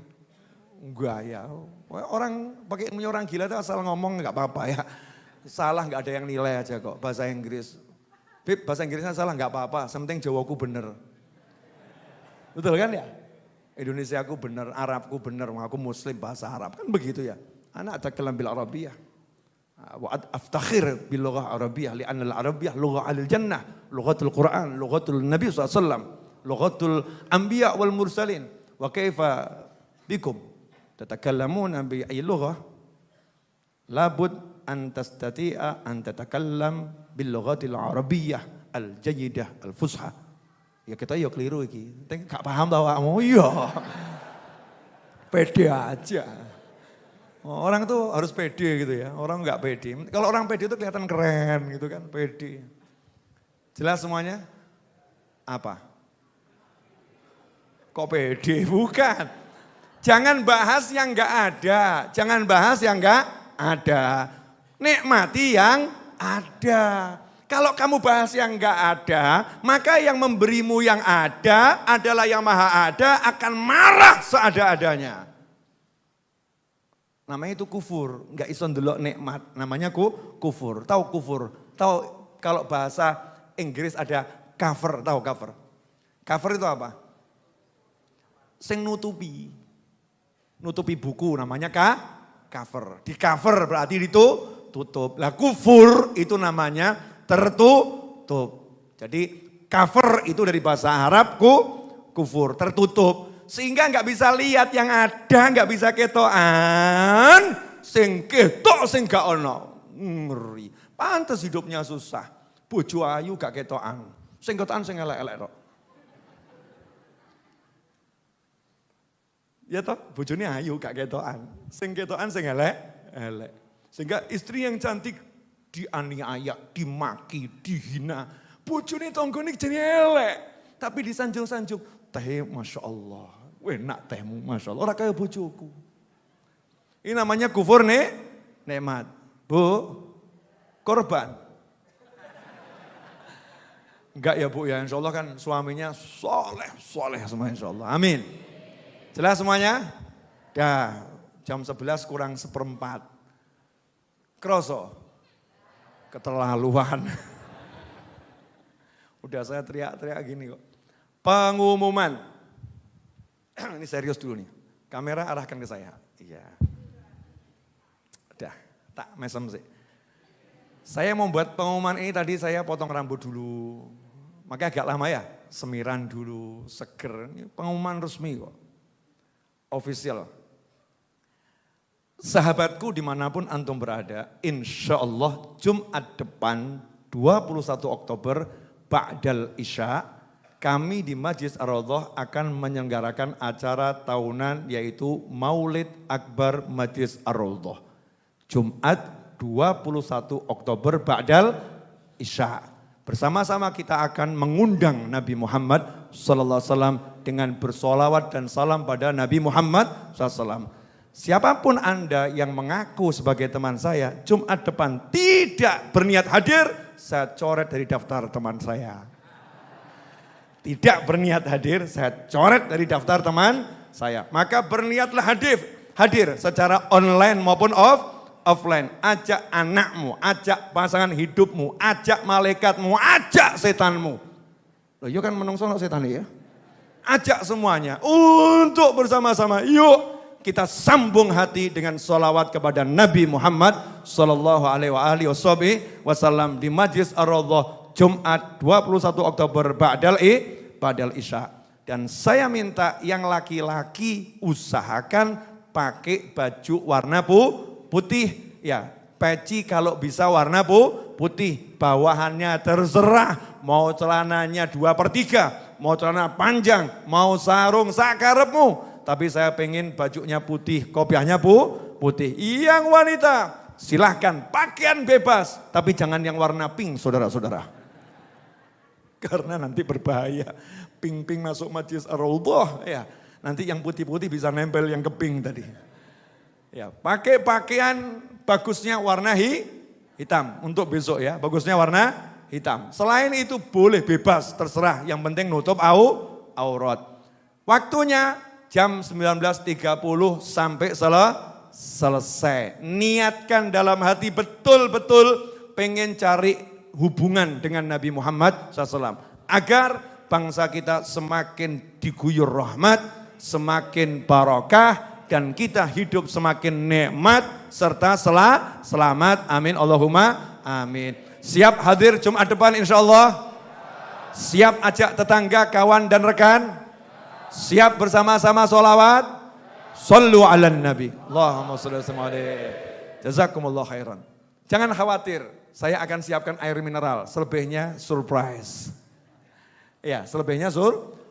Enggak ya. Orang pakai orang gila itu asal ngomong nggak apa-apa ya. Salah nggak ada yang nilai aja kok bahasa Inggris. Bib, bahasa Inggrisnya salah nggak apa-apa, sementing Jawaku bener. Betul kan ya? Indonesiaku bener, Arabku bener, aku Muslim bahasa Arab kan begitu ya. Anak atakalam bil Arabiyah. Wa aftakhir bil lughah Arabiyah li'anna al-Arabiyah lughah al jannah, lughatul Quran, lughatul Nabi SAW, lughatul anbiya wal mursalin. Wa kaifa bikum tatakallamuna bi ayyi lughah? Labud an tastati'a an tatakallam bil lughatil Arabiyyah al jayyidah al fusha. Ya kita ya keliru iki. Gak paham tau awakmu. Iya. Pede aja. Orang tuh harus pede gitu ya, orang nggak pede. Kalau orang pede itu kelihatan keren gitu kan, pede. Jelas semuanya? Apa? Kok pede? Bukan. Jangan bahas yang nggak ada, jangan bahas yang nggak ada. Nikmati yang ada. Kalau kamu bahas yang nggak ada, maka yang memberimu yang ada adalah yang maha ada akan marah seada-adanya. Namanya itu kufur, nggak iso ndelok nikmat, namanya kufur. Tahu kufur? Tahu kalau bahasa Inggris ada cover, tahu cover? Cover itu apa? Sing nutupi buku namanya cover. Di cover berarti tutup. Lah kufur itu namanya tertutup. Jadi cover itu dari bahasa Arab kufur, tertutup. Sehingga nggak bisa lihat yang ada, nggak bisa ketokan, sing ketok sing gak ono. Ngeri. Pantes hidupnya susah. Bojo ayu gak ketokan. Sing ketokan sing elek-elek tok. Ya toh, bojone ayu gak ketokan. Sing ketokan sing elek-elek. Sehingga istri yang cantik dianiaya, dimaki, dihina. Bojone tanggane jadi elek, tapi disanjung-sanjung. Teh Masya Allah, enak tehmu Masya Allah, orang kaya bojoku. Ini namanya kufur nikmat. Bu, korban. Enggak ya Bu ya, Insya Allah kan suaminya soleh semua Insya Allah, amin. Jelas semuanya? Dah, jam 11 kurang 1/4. Kroso, keterlaluan. Udah saya teriak-teriak gini kok. Pengumuman. Ini serius dulu nih. Kamera arahkan ke saya. Iya. Udah, tak mesem sih. Saya mau buat pengumuman ini tadi saya potong rambut dulu. Makanya agak lama ya. Semiran dulu, seger. Ini pengumuman resmi kok. Official. Sahabatku dimanapun antum berada, insya Allah Jumat depan 21 Oktober Ba'dal Isya, kami di Masjid Ar-Raudhah akan menyelenggarakan acara tahunan yaitu Maulid Akbar Masjid Ar-Raudhah. Jumat 21 Oktober Ba'dal Isya. Bersama-sama kita akan mengundang Nabi Muhammad SAW dengan bersolawat dan salam pada Nabi Muhammad SAW. Siapapun Anda yang mengaku sebagai teman saya, Jumat depan tidak berniat hadir, saya coret dari daftar teman saya. Tidak berniat hadir, saya coret dari daftar teman saya. Maka berniatlah hadir secara online maupun offline. Ajak anakmu, ajak pasangan hidupmu, ajak malaikatmu, ajak setanmu. Loh, yuk kan menungso setan ya. Ajak semuanya untuk bersama-sama. Yuk kita sambung hati dengan sholawat kepada Nabi Muhammad sallallahu alaihi wasallam di Masjid Ar-Raudhah Jumat 21 Oktober Ba'dal Isya. Dan saya minta yang laki-laki usahakan pakai baju warna putih. Ya, peci kalau bisa warna putih. Bawahannya terserah. Mau celananya 2/3. Mau celana panjang. Mau sarung sakarepmu. Tapi saya pengen bajunya putih. Kopiahnya putih. Yang wanita silahkan pakaian bebas. Tapi jangan yang warna pink saudara-saudara. Karena nanti berbahaya. Pink-pink masuk Masjid Ar-Raudhah. Ya, nanti yang putih-putih bisa nempel yang ke pink tadi. Ya, pakai pakaian bagusnya warna hitam untuk besok ya. Bagusnya warna hitam. Selain itu boleh bebas, terserah. Yang penting nutup aurat. Waktunya jam 19.30 sampai selesai. Niatkan dalam hati betul-betul pengen cari hubungan dengan Nabi Muhammad SAW. Agar bangsa kita semakin diguyur rahmat, semakin barokah, dan kita hidup semakin nikmat serta selamat. Amin Allahumma amin. Siap hadir Jumat depan insyaallah? Siap ajak tetangga, kawan dan rekan? Siap bersama-sama sholawat? Sallu ala nabi. Allahumma sholli alaihi. Jazakumullah khairan. Jangan khawatir, saya akan siapkan air mineral. Selebihnya surprise. Ya, selebihnya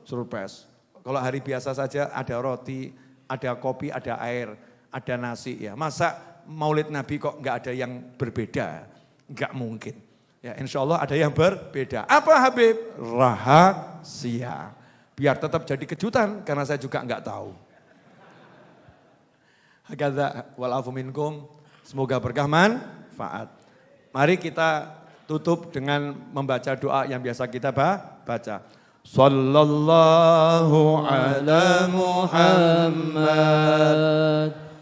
surprise. Kalau hari biasa saja ada roti, ada kopi, ada air, ada nasi ya. Masa Maulid Nabi kok nggak ada yang berbeda? Nggak mungkin. Ya, insya Allah ada yang berbeda. Apa Habib? Rahasia. Biar tetap jadi kejutan karena saya juga nggak tahu. Hakadza wal afu minkum. Semoga berkah manfaat. Mari kita tutup dengan membaca doa yang biasa kita baca. Sallallahu ala Muhammad.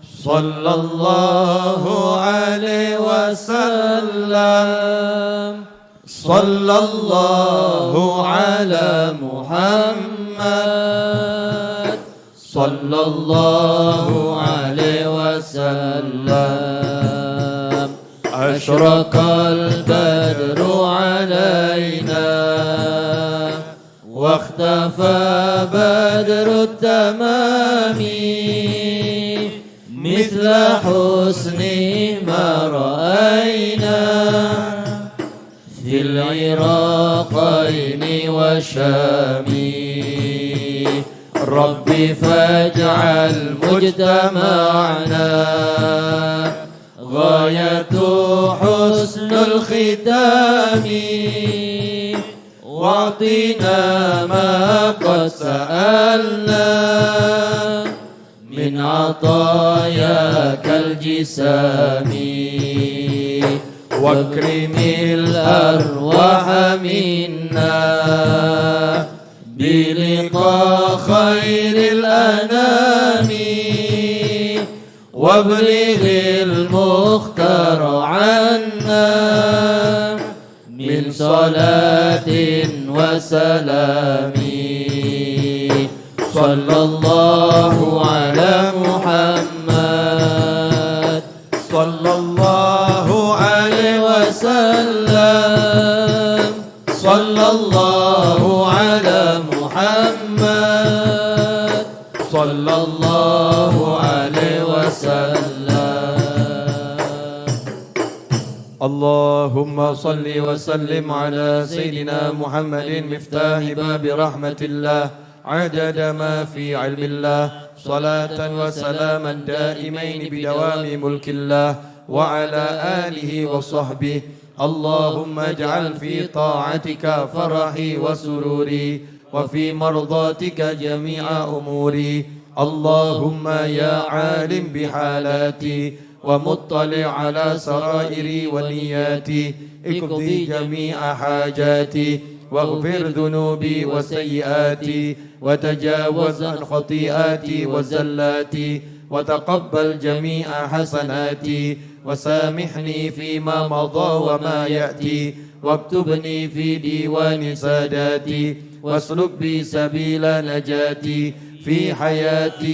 Sallallahu alaihi wasallam. Sallallahu ala Muhammad. Sallallahu alaihi wasallam. Asyraqal badru alaina. واختفى بدر التمام مثل حسنه ما رأينا في العراقين والشام ربي فاجعل مجتمعنا غاية حسن الختام واعطنا ما قد سألنا من عطاياك الجسام واكرم الأرواح منا بلقاء خير الأنام وابلغ المختار عنا من صلاة وسلام صلى الله على محمد صلى الله عليه وسلم صلى الله على محمد صلى الله عليه وسلم اللهم صل وسلم على سيدنا محمد مفتاح باب رحمة الله عدد ما في علم الله صلاة وسلاما دائمين بدوام ملك الله وعلى آله وصحبه اللهم اجعل في طاعتك فرحي وسروري وفي مرضاتك جميع أموري اللهم يا عالم بحالاتي ومطلع على سرائري ونياتي اقضي جميع حاجاتي واغفر ذنوبي وسيئاتي وتجاوز عن خطيئاتي وزلاتي وتقبل جميع حسناتي وسامحني فيما مضى وما يأتي واكتبني في ديوان ساداتي واسلك بي سبيل نجاتي في حياتي